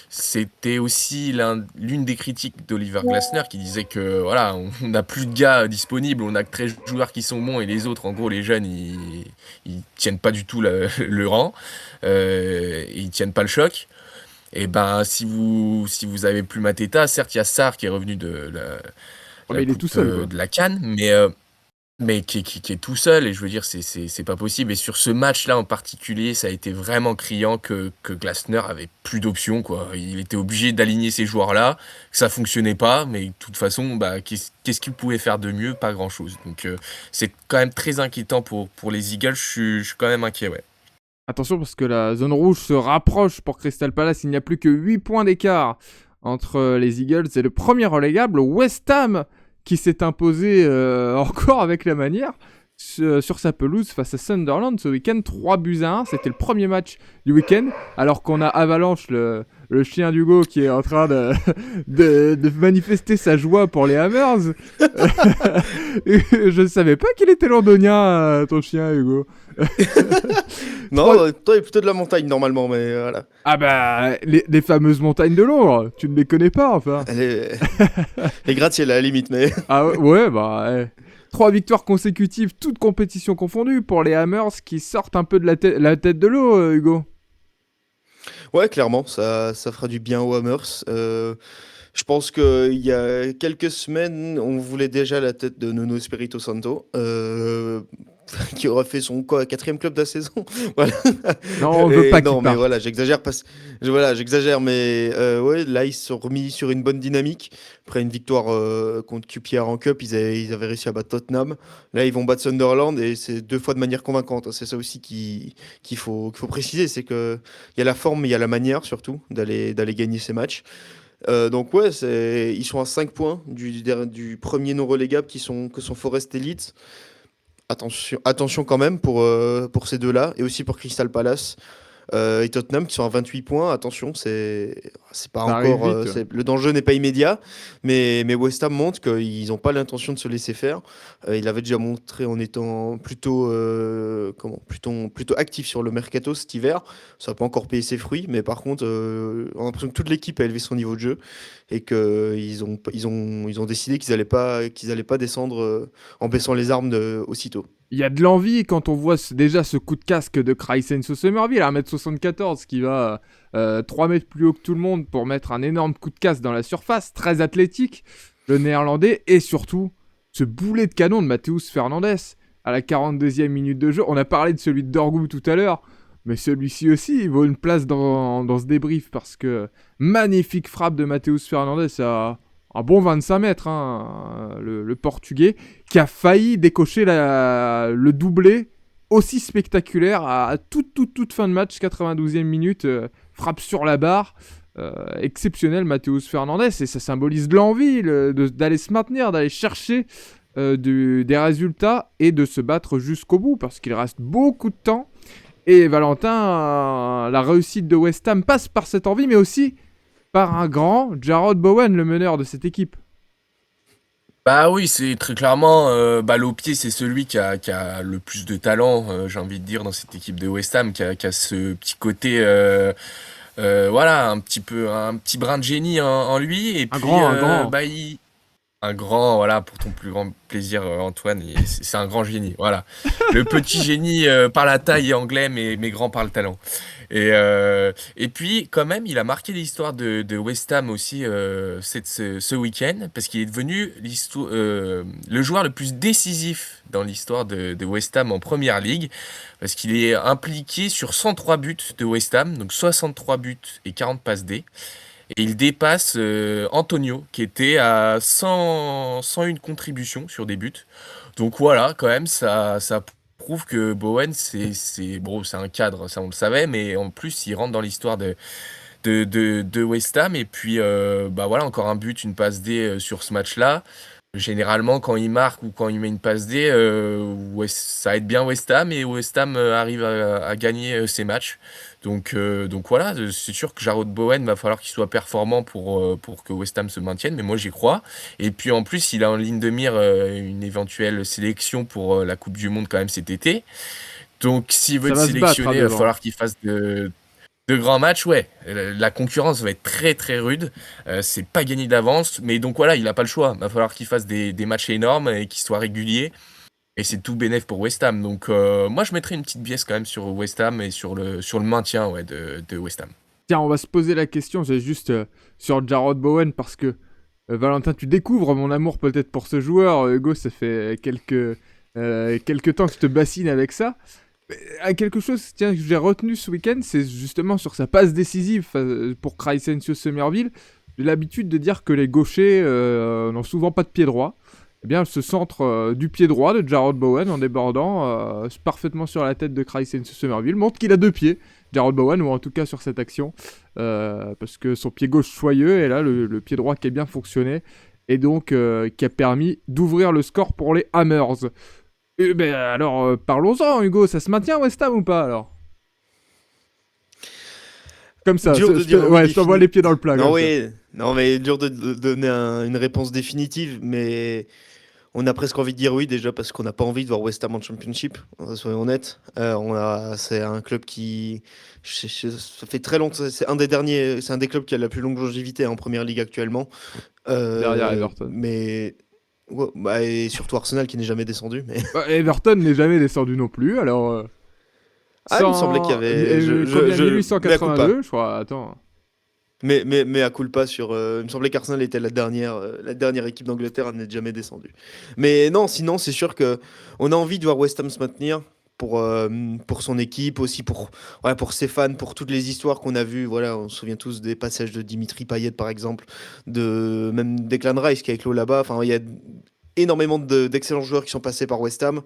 c'était aussi l'une des critiques d'Oliver Glasner qui disait que voilà, on n'a plus de gars disponibles, on a que 13 joueurs qui sont bons et les autres, en gros, les jeunes, ils tiennent pas du tout le rang, ils tiennent pas le choc. Et ben, si vous avez plus Mateta, certes, il y a Sarr qui est revenu de Mais il est tout seul, quoi. de la CAN, mais qui est tout seul, et je veux dire, c'est pas possible. Et sur ce match-là en particulier, ça a été vraiment criant que Glasner avait plus d'options, quoi. Il était obligé d'aligner ces joueurs-là, que ça fonctionnait pas, mais de toute façon, bah, qu'est-ce qu'il pouvait faire de mieux? Pas grand-chose. Donc, c'est quand même très inquiétant pour les Eagles. Je suis quand même inquiet, ouais. Attention parce que la zone rouge se rapproche pour Crystal Palace. Il n'y a plus que 8 points d'écart entre les Eagles et le premier relégable, West Ham, qui s'est imposé encore avec la manière sur sa pelouse face à Sunderland ce week-end. 3-1. C'était le premier match du week-end. Alors qu'on a Avalanche, le chien d'Hugo, qui est en train de manifester sa joie pour les Hammers. Je ne savais pas qu'il était londonien, ton chien, Hugo. Non, toi, il est plutôt de la montagne normalement, mais voilà. Ah bah, les fameuses montagnes de Londres, tu ne les connais pas, enfin. Les gratte-ciel à la limite, mais. Ah ouais, bah... ouais. 3 victoires consécutives, toutes compétitions confondues, pour les Hammers qui sortent un peu de la tête de l'eau, Hugo. Ouais, clairement, ça fera du bien aux Hammers. Je pense qu'il y a quelques semaines, on voulait déjà la tête de Nuno Espirito Santo, qui aurait fait son 4e club de la saison. Voilà. Non, on veut pas qu'il Non, mais parte. voilà, j'exagère, j'exagère, mais ouais, là, ils se sont remis sur une bonne dynamique. Après une victoire contre QPR en Cup, ils avaient réussi à battre Tottenham. Là, ils vont battre Sunderland, et c'est 2 fois de manière convaincante. C'est ça aussi qu'il faut préciser, c'est qu'il y a la forme, mais il y a la manière, surtout, d'aller gagner ces matchs. Donc ouais, ils sont à 5 points du premier non relégable que sont Forest et Leeds. Attention quand même pour ces deux-là, et aussi pour Crystal Palace et Tottenham qui sont à 28 points. Attention, c'est pas Ça arrive encore vite. le danger n'est pas immédiat, mais West Ham montre qu'ils n'ont pas l'intention de se laisser faire. Il avait déjà montré en étant plutôt actif sur le mercato cet hiver. Ça n'a pas encore payé ses fruits, mais par contre, on a l'impression que toute l'équipe a élevé son niveau de jeu, et qu'ils ont décidé qu'ils allaient pas descendre en baissant les armes aussitôt. Il y a de l'envie quand on voit déjà ce coup de casque de Chrysense Somerville à 1m74 qui va 3 mètres plus haut que tout le monde pour mettre un énorme coup de casque dans la surface, très athlétique, le néerlandais, et surtout ce boulet de canon de Matheus Fernandes à la 42e minute de jeu. On a parlé de celui de Dorgu tout à l'heure, mais celui-ci aussi, il vaut une place dans ce débrief parce que magnifique frappe de Matheus Fernandes à un bon 25 mètres, hein, le Portugais, qui a failli décocher le doublé aussi spectaculaire à toute fin de match, 92e minute, frappe sur la barre, exceptionnel Matheus Fernandes, et ça symbolise de l'envie d'aller se maintenir, d'aller chercher des résultats et de se battre jusqu'au bout, parce qu'il reste beaucoup de temps. Et Valentin, la réussite de West Ham passe par cette envie, mais aussi par un grand Jarrod Bowen, le meneur de cette équipe. Bah oui, c'est très clairement, Lopier, c'est celui qui a le plus de talent, j'ai envie de dire, dans cette équipe de West Ham, qui a ce petit côté, voilà, un petit brin de génie en lui. Et Un puis, grand. un grand, voilà, pour ton plus grand plaisir, Antoine, c'est un grand génie, voilà. Le petit génie par la taille est anglais, mais grand par le talent. Et puis, quand même, il a marqué l'histoire de West Ham aussi ce week-end, parce qu'il est devenu le joueur le plus décisif dans l'histoire de West Ham en Première Ligue, parce qu'il est impliqué sur 103 buts de West Ham, donc 63 buts et 40 passes D. Et il dépasse Antonio, qui était à 101 contributions sur des buts. Donc voilà, quand même, ça prouve que Bowen, bon, c'est un cadre, ça on le savait, mais en plus, il rentre dans l'histoire de West Ham. Et puis, voilà, encore un but, une passe D sur ce match-là. Généralement, quand il marque ou quand il met une passe D, ça aide bien West Ham et West Ham arrive à gagner ses matchs. Donc voilà, c'est sûr que Jarrod Bowen va falloir qu'il soit performant pour que West Ham se maintienne, mais moi j'y crois. Et puis en plus, il a en ligne de mire une éventuelle sélection pour la Coupe du Monde quand même cet été. Donc s'il veut Ça être va se battre sélectionné, il va devant. falloir qu'il fasse de grands matchs, ouais. La concurrence va être très très rude. C'est pas gagné d'avance, mais donc voilà, il a pas le choix. Il va falloir qu'il fasse des matchs énormes et qu'il soit régulier. Et c'est tout bénef pour West Ham. Donc moi je mettrais une petite pièce quand même sur West Ham et sur le maintien ouais, de West Ham. Tiens, on va se poser la question, j'ai juste sur Jarrod Bowen, parce que Valentin, tu découvres mon amour peut-être pour ce joueur. Hugo, ça fait quelques temps que je te bassine avec ça. Quelque chose tiens, que j'ai retenu ce week-end, c'est justement sur sa passe décisive pour Crysencio Somerville. J'ai l'habitude de dire que les gauchers n'ont souvent pas de pied droit. Eh bien, ce centre du pied droit de Jarrod Bowen en débordant parfaitement sur la tête de Crysencio Somerville montre qu'il a deux pieds, Jarrod Bowen, ou en tout cas sur cette action, parce que son pied gauche soyeux, et là le pied droit qui a bien fonctionné, et donc qui a permis d'ouvrir le score pour les Hammers. Alors, parlons-en, Hugo, ça se maintient West Ham ou pas alors? Comme ça, Dur de dire oui ouais, je t'envoie les pieds dans le plat. Non, comme ça. oui, non, mais dur de donner une réponse définitive, mais on a presque envie de dire oui déjà parce qu'on n'a pas envie de voir West Ham en Championship, soyons honnêtes. C'est un club qui, ça fait très longtemps, c'est un des clubs qui a la plus longue longévité en Première Ligue actuellement. Derrière Everton. Mais ouais, et surtout Arsenal qui n'est jamais descendu. Mais Everton n'est jamais descendu non plus, alors... il me semblait qu'il y avait. Combien, Mea 1882, je crois, attends. Mais à culpa sur. Il me semblait qu'Arsenal était la dernière équipe d'Angleterre à n'être jamais descendue. Mais non, sinon, c'est sûr que on a envie de voir West Ham se maintenir pour son équipe, aussi pour ses fans, pour toutes les histoires qu'on a vues. Voilà, on se souvient tous des passages de Dimitri Payet, par exemple, même Declan Rice qui a éclos là-bas. Enfin, il y a énormément d'excellents joueurs qui sont passés par West Ham.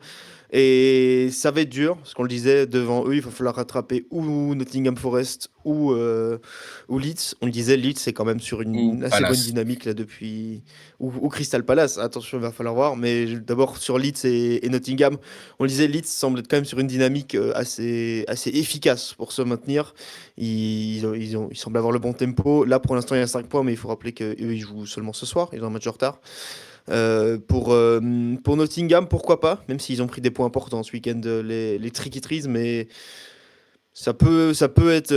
Et ça va être dur, parce qu'on le disait, devant eux, il va falloir rattraper ou Nottingham Forest ou Leeds. On le disait, Leeds c'est quand même sur Ou une assez bonne Palace. dynamique là depuis. Ou Crystal Palace, attention, il va falloir voir. Mais d'abord sur Leeds et Nottingham, on le disait, Leeds semble être quand même sur une dynamique assez efficace pour se maintenir. Ils semblent avoir le bon tempo. Là pour l'instant il y a 5 points, mais il faut rappeler qu'eux ils jouent seulement ce soir, ils ont un match de retard. Pour Nottingham, pourquoi pas, même s'ils ont pris des points importants ce week-end, les Tricky Trees, mais ça peut être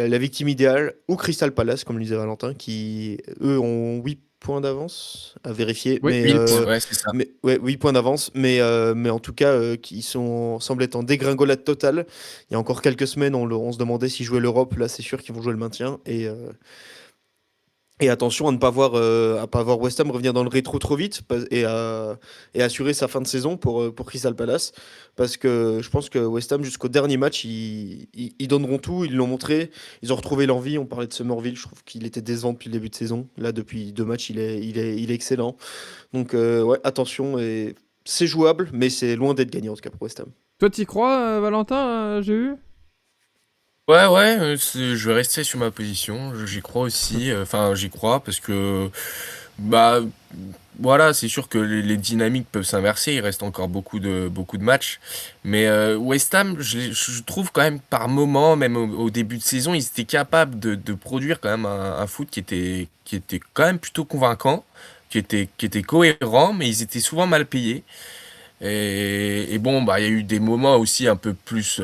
la victime idéale, ou Crystal Palace, comme le disait Valentin, qui eux ont 8 points d'avance à vérifier, Oui, mais, 8 points, ouais, c'est ça. mais ouais, 8 points d'avance, mais en tout cas, qui semblent être en dégringolade totale. Il y a encore quelques semaines, on se demandait s'ils jouaient l'Europe, là c'est sûr qu'ils vont jouer le maintien, et attention à ne pas voir West Ham revenir dans le rétro trop vite et assurer sa fin de saison pour Crystal Palace. Parce que je pense que West Ham, jusqu'au dernier match, ils donneront tout. Ils l'ont montré. Ils ont retrouvé l'envie. On parlait de Somerville. Je trouve qu'il était décevant depuis le début de saison. Là, depuis 2 matchs, il est excellent. Donc, ouais, attention. Et c'est jouable, mais c'est loin d'être gagné en tout cas pour West Ham. Toi, t'y crois, Valentin, j'ai vu? Ouais, je vais rester sur ma position. J'y crois aussi. Enfin, j'y crois parce que Bah, voilà, c'est sûr que les dynamiques peuvent s'inverser. Il reste encore beaucoup de matchs. Mais West Ham, je trouve quand même par moment, même au début de saison, ils étaient capables de produire quand même un foot qui était quand même plutôt convaincant, qui était cohérent, mais ils étaient souvent mal payés. Et bon, bah, il y a eu des moments aussi un peu plus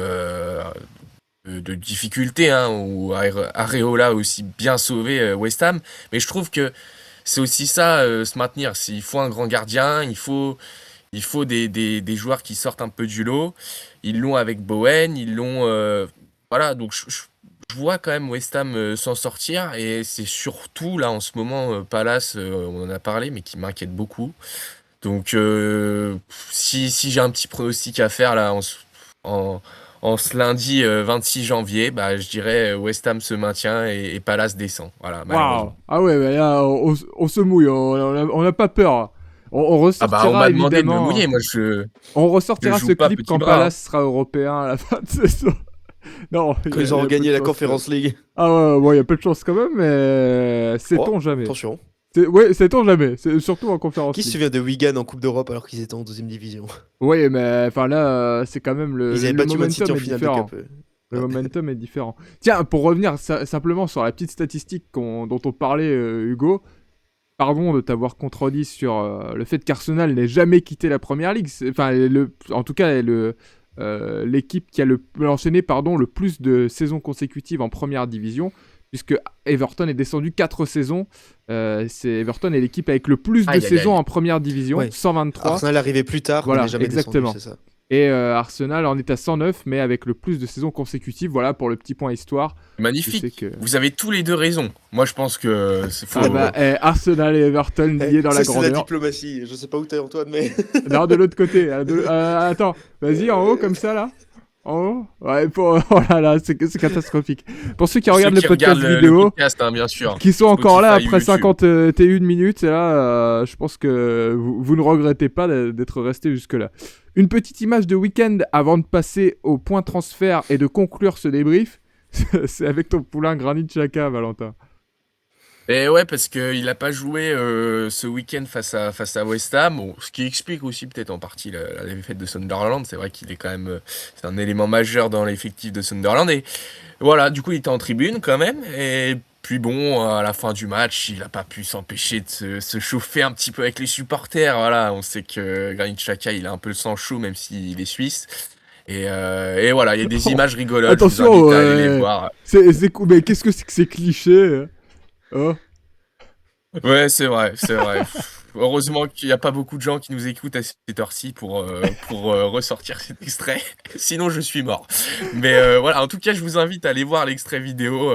de difficulté, hein, où Areola a aussi bien sauvé West Ham. Mais je trouve que c'est aussi ça, se maintenir. Il faut un grand gardien, il faut des joueurs qui sortent un peu du lot. Ils l'ont avec Bowen, ils l'ont. Voilà, donc je vois quand même West Ham s'en sortir. Et c'est surtout là en ce moment, Palace, on en a parlé, mais qui m'inquiète beaucoup. Donc si j'ai un petit pronostic à faire là en, en ce lundi 26 janvier, bah, je dirais West Ham se maintient et Palace descend. Voilà, Waouh. malheureusement. Ah ouais, mais là, on se mouille, on n'a pas peur. On Ah bah, on ressortira m'a demandé de me évidemment. mouiller. Moi, On je ressortira joue ce pas clip petit quand bras, hein. Palace sera européen à la fin de saison. Non, Quand ils y auront a peu gagné de la chance. Conference League. Ah ouais, bon, il y a peu de chance quand même, mais Oh, sait-on jamais. attention. Ouais, sait-on jamais. Surtout en Conférence Qui se League. souvient de Wigan en Coupe d'Europe alors qu'ils étaient en deuxième division? Oui, mais enfin là, c'est quand même Ils avaient le battu Man City momentum en est finale de différent. Cup. Le Ouais. momentum est différent. Tiens, pour revenir simplement sur la petite statistique dont on parlait, Hugo, pardon de t'avoir contredit sur le fait qu'Arsenal n'ait jamais quitté la première ligue. Enfin, en tout cas, l'équipe qui a enchaîné le plus de saisons consécutives en première division, puisque Everton est descendu 4 saisons. Everton est l'équipe avec le plus de Aïe, aïe, saisons aïe. en première division, Ouais. 123. Arsenal arrivait plus tard, mais Voilà, n'est jamais descendu, exactement. c'est ça. Et Arsenal en est à 109, mais avec le plus de saisons consécutives. Voilà pour le petit point histoire. Je sais Magnifique. que... Vous avez tous les deux raison. Moi, je pense que faut. Ah bah, Arsenal et Everton liés dans la Ça, c'est la grandeur. diplomatie. Je sais pas où t'es, Antoine, mais. Non, de l'autre côté. Attends, vas-y, en haut, comme ça, là. En haut. Ouais, oh là là, c'est catastrophique. Pour ceux qui Ceux regardent le qui podcast regardent le vidéo, podcast, hein, bien sûr. qui sont encore là Spotify ou après YouTube. 51 minutes, et là, je pense que vous ne regrettez pas d'être resté jusque-là. Une petite image de week-end avant de passer au point transfert et de conclure ce débrief. C'est avec ton poulain Granit Xhaka, Valentin. Et ouais, parce qu'il n'a pas joué ce week-end face à West Ham, bon, ce qui explique aussi peut-être en partie la défaite de Sunderland. C'est vrai qu'il est quand même, c'est un élément majeur dans l'effectif de Sunderland. Et voilà, du coup, il était en tribune quand même. Et puis bon, à la fin du match, il n'a pas pu s'empêcher de se chauffer un petit peu avec les supporters. Voilà, on sait que Granit Xhaka, il a un peu le sang chaud, même s'il est suisse. Et voilà, il y a des images rigolotes. Je vous Attention, invite à aller les voir. mais qu'est-ce que c'est que ces clichés oh. Ouais, c'est vrai, c'est vrai. Heureusement qu'il n'y a pas beaucoup de gens qui nous écoutent à cette heure-ci pour ressortir cet extrait. Sinon, je suis mort. Mais voilà, en tout cas, je vous invite à aller voir l'extrait vidéo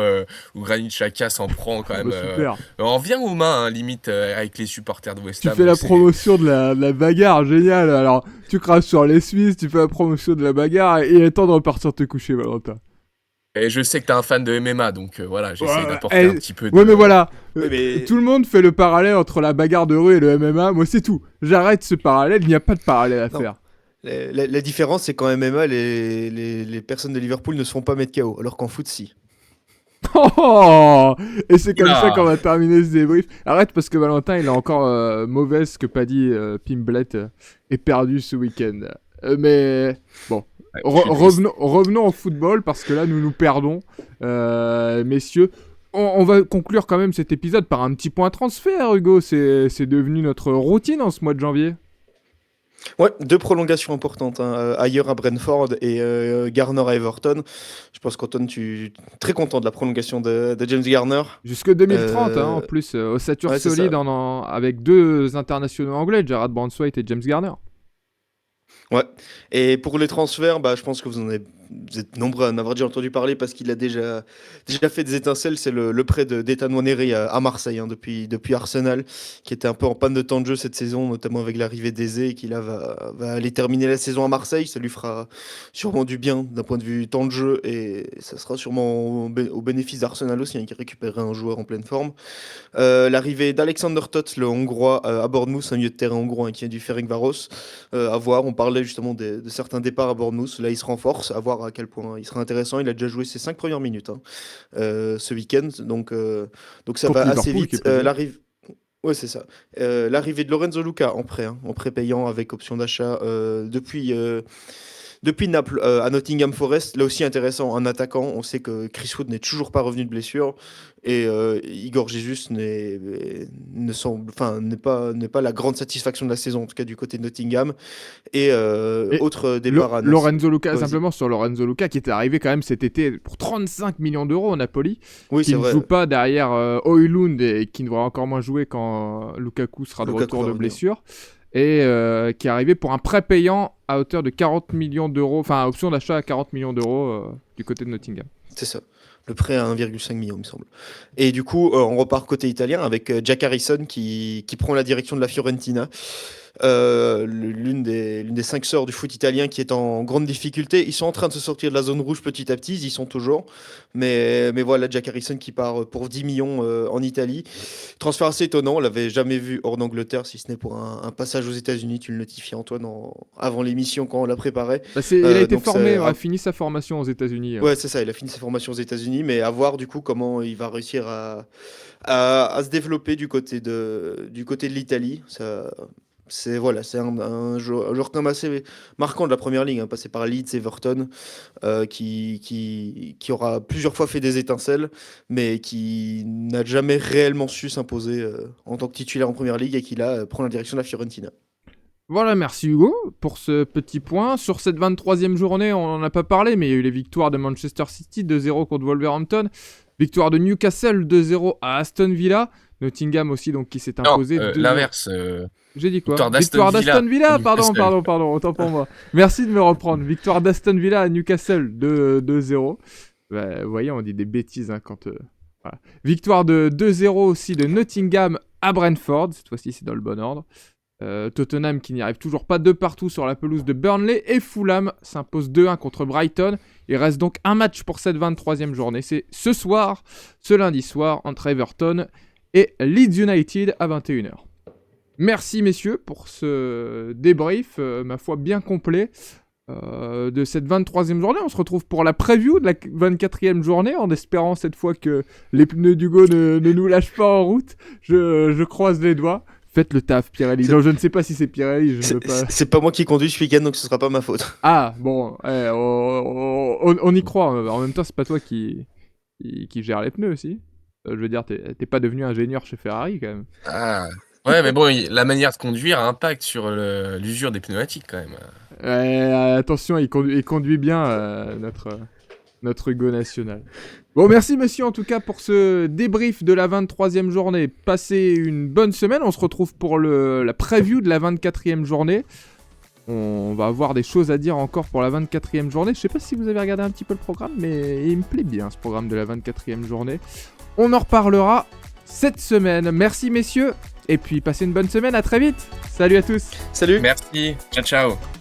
où Granit Xhaka s'en prend quand même. Bah, super. En vient aux mains, hein, limite, avec les supporters de West Tu Ham. fais la donc c'est- promotion de la bagarre, génial. Alors, tu craches sur les Suisses, tu fais la promotion de la bagarre et il est temps de repartir te coucher, Valentin. Et je sais que t'es un fan de MMA, donc voilà, j'essaie Ouais, d'apporter eh, un petit peu de... Ouais, mais voilà. Oui, mais- Tout le monde fait le parallèle entre la bagarre de rue et le MMA. Moi, c'est tout. J'arrête ce parallèle. Il n'y a pas de parallèle à Non. faire. La différence, c'est qu'en MMA, les personnes de Liverpool ne se font pas mettre KO, alors qu'en foot, si. Oh et c'est comme Oula. ça qu'on va terminer ce débrief. Arrête parce que Valentin, il est encore mauvaise que Paddy Pimblet est perdu ce week-end. Mais bon, Ouais, je suis triste. revenons au football parce que là, nous nous perdons. Messieurs, on va conclure quand même cet épisode par un petit point transfert, Hugo. C'est devenu notre routine en ce mois de janvier. Ouais, 2 prolongations importantes, hein, ailleurs à Brentford et Garner à Everton. Je pense qu'Antoine, tu es très content de la prolongation de James Garner. Jusque 2030, hein, en plus, ossature ouais, c'est solide ça. avec 2 internationaux anglais, Gerard Braunthwaite et James Garner. Ouais. Et pour les transferts, bah, je pense que vous êtes nombreux à en avoir déjà entendu parler parce qu'il a déjà fait des étincelles. C'est le prêt d'Ethan Nwaneri à Marseille, hein, depuis Arsenal, qui était un peu en panne de temps de jeu cette saison, notamment avec l'arrivée d'Eze, et qui là va aller terminer la saison à Marseille. Ça lui fera sûrement du bien d'un point de vue temps de jeu et ça sera sûrement au bénéfice d'Arsenal aussi, hein, qui récupérera un joueur en pleine forme. L'arrivée d'Alexander Tots, le Hongrois, à Bournemouth, un milieu de terrain hongrois, hein, qui vient du Ferencváros. À voir, on parlait justement de certains départs à Bournemouth. Là, il se renforce, à voir à quel point il sera intéressant. Il a déjà joué ses 5 premières minutes, hein, ce week-end, donc ça Contre va assez Liverpool, qui est vite. présent. Ouais, c'est ça. L'arrivée de Lorenzo Luca en prêt payant avec option d'achat depuis Naples à Nottingham Forest. Là aussi intéressant, en attaquant. On sait que Chris Wood n'est toujours pas revenu de blessure et Igor Jesus n'est pas la grande satisfaction de la saison, en tout cas du côté de Nottingham. Et Et autre départ à Nancy. Lorenzo Luca, Ouais, vas-y. simplement sur Lorenzo Luca, qui était arrivé quand même cet été pour 35 millions d'euros au Napoli, Oui, qui c'est ne vrai. joue pas derrière Højlund et qui ne devra encore moins jouer quand Lukaku sera de Lukaku retour va de revenir. blessure. Et qui est arrivé pour un prêt payant à hauteur de 40 millions d'euros, enfin option d'achat à 40 millions d'euros du côté de Nottingham. C'est ça. Le prêt à 1,5 million, il me semble. Et du coup, on repart côté italien avec Jack Harrison qui prend la direction de la Fiorentina. L'une des 5 sœurs du foot italien qui est en grande difficulté. Ils sont en train de se sortir de la zone rouge petit à petit, ils y sont toujours. Mais voilà, Jack Harrison qui part pour 10 millions en Italie. Transfert assez étonnant, on l'avait jamais vu hors d'Angleterre, si ce n'est pour un passage aux États-Unis. Tu le notifiais, Antoine, avant l'émission quand on la préparait. Bah, il a été donc formé, c'est- a fini sa formation aux États-Unis. Ouais, c'est ça, il a fini sa formation aux États-Unis, mais à voir du coup comment il va réussir à se développer du côté de l'Italie. C'est un joueur quand même assez marquant de la première ligue, hein, passé par Leeds, Everton, qui aura plusieurs fois fait des étincelles, mais qui n'a jamais réellement su s'imposer en tant que titulaire en première ligue et qui là prend la direction de la Fiorentina. Voilà, merci Hugo pour ce petit point. Sur cette 23e journée, on n'en a pas parlé, mais il y a eu les victoires de Manchester City 2-0 contre Wolverhampton, victoire de Newcastle 2-0 à Aston Villa, Nottingham aussi donc qui s'est Non, imposé 2-0. l'inverse. J'ai dit quoi? Victoire d'Aston Victoire Villa d'Aston Villa, à Newcastle. pardon, autant pour moi. Merci de me reprendre. Victoire d'Aston Villa à Newcastle 2-0. Bah, vous voyez, on dit des bêtises hein, quand... voilà. Victoire de 2-0 aussi de Nottingham à Brentford, cette fois-ci c'est dans le bon ordre. Tottenham qui n'y arrive toujours pas de partout sur la pelouse de Burnley et Fulham s'impose 2-1 contre Brighton. Il reste donc un match pour cette 23e journée. C'est ce soir, ce lundi soir, entre Everton et Leeds United à 21h. Merci messieurs pour ce débrief, ma foi bien complet de cette 23e journée. On se retrouve pour la preview de la 24e journée en espérant cette fois que les pneus d'Hugo ne nous lâchent pas en route. Je croise les doigts. Faites le taf, Pirelli. Non, je ne sais pas si c'est Pirelli, je ne veux pas... C'est pas moi qui conduis ce week-end, donc ce sera pas ma faute. Ah, bon, on y croit. En même temps, c'est pas toi qui gère les pneus aussi. Je veux dire, t'es pas devenu ingénieur chez Ferrari quand même. Ah. Ouais, mais bon, la manière de conduire a un impact sur l'usure des pneumatiques quand même. Attention, il conduit bien notre Hugo national. Bon, merci monsieur en tout cas pour ce débrief de la 23e journée. Passez une bonne semaine. On se retrouve pour la preview de la 24e journée. On va avoir des choses à dire encore pour la 24e journée. Je sais pas si vous avez regardé un petit peu le programme, mais il me plaît bien ce programme de la 24e journée. On en reparlera cette semaine. Merci messieurs. Et puis passez une bonne semaine. À très vite. Salut à tous. Salut. Merci. Ciao, ciao.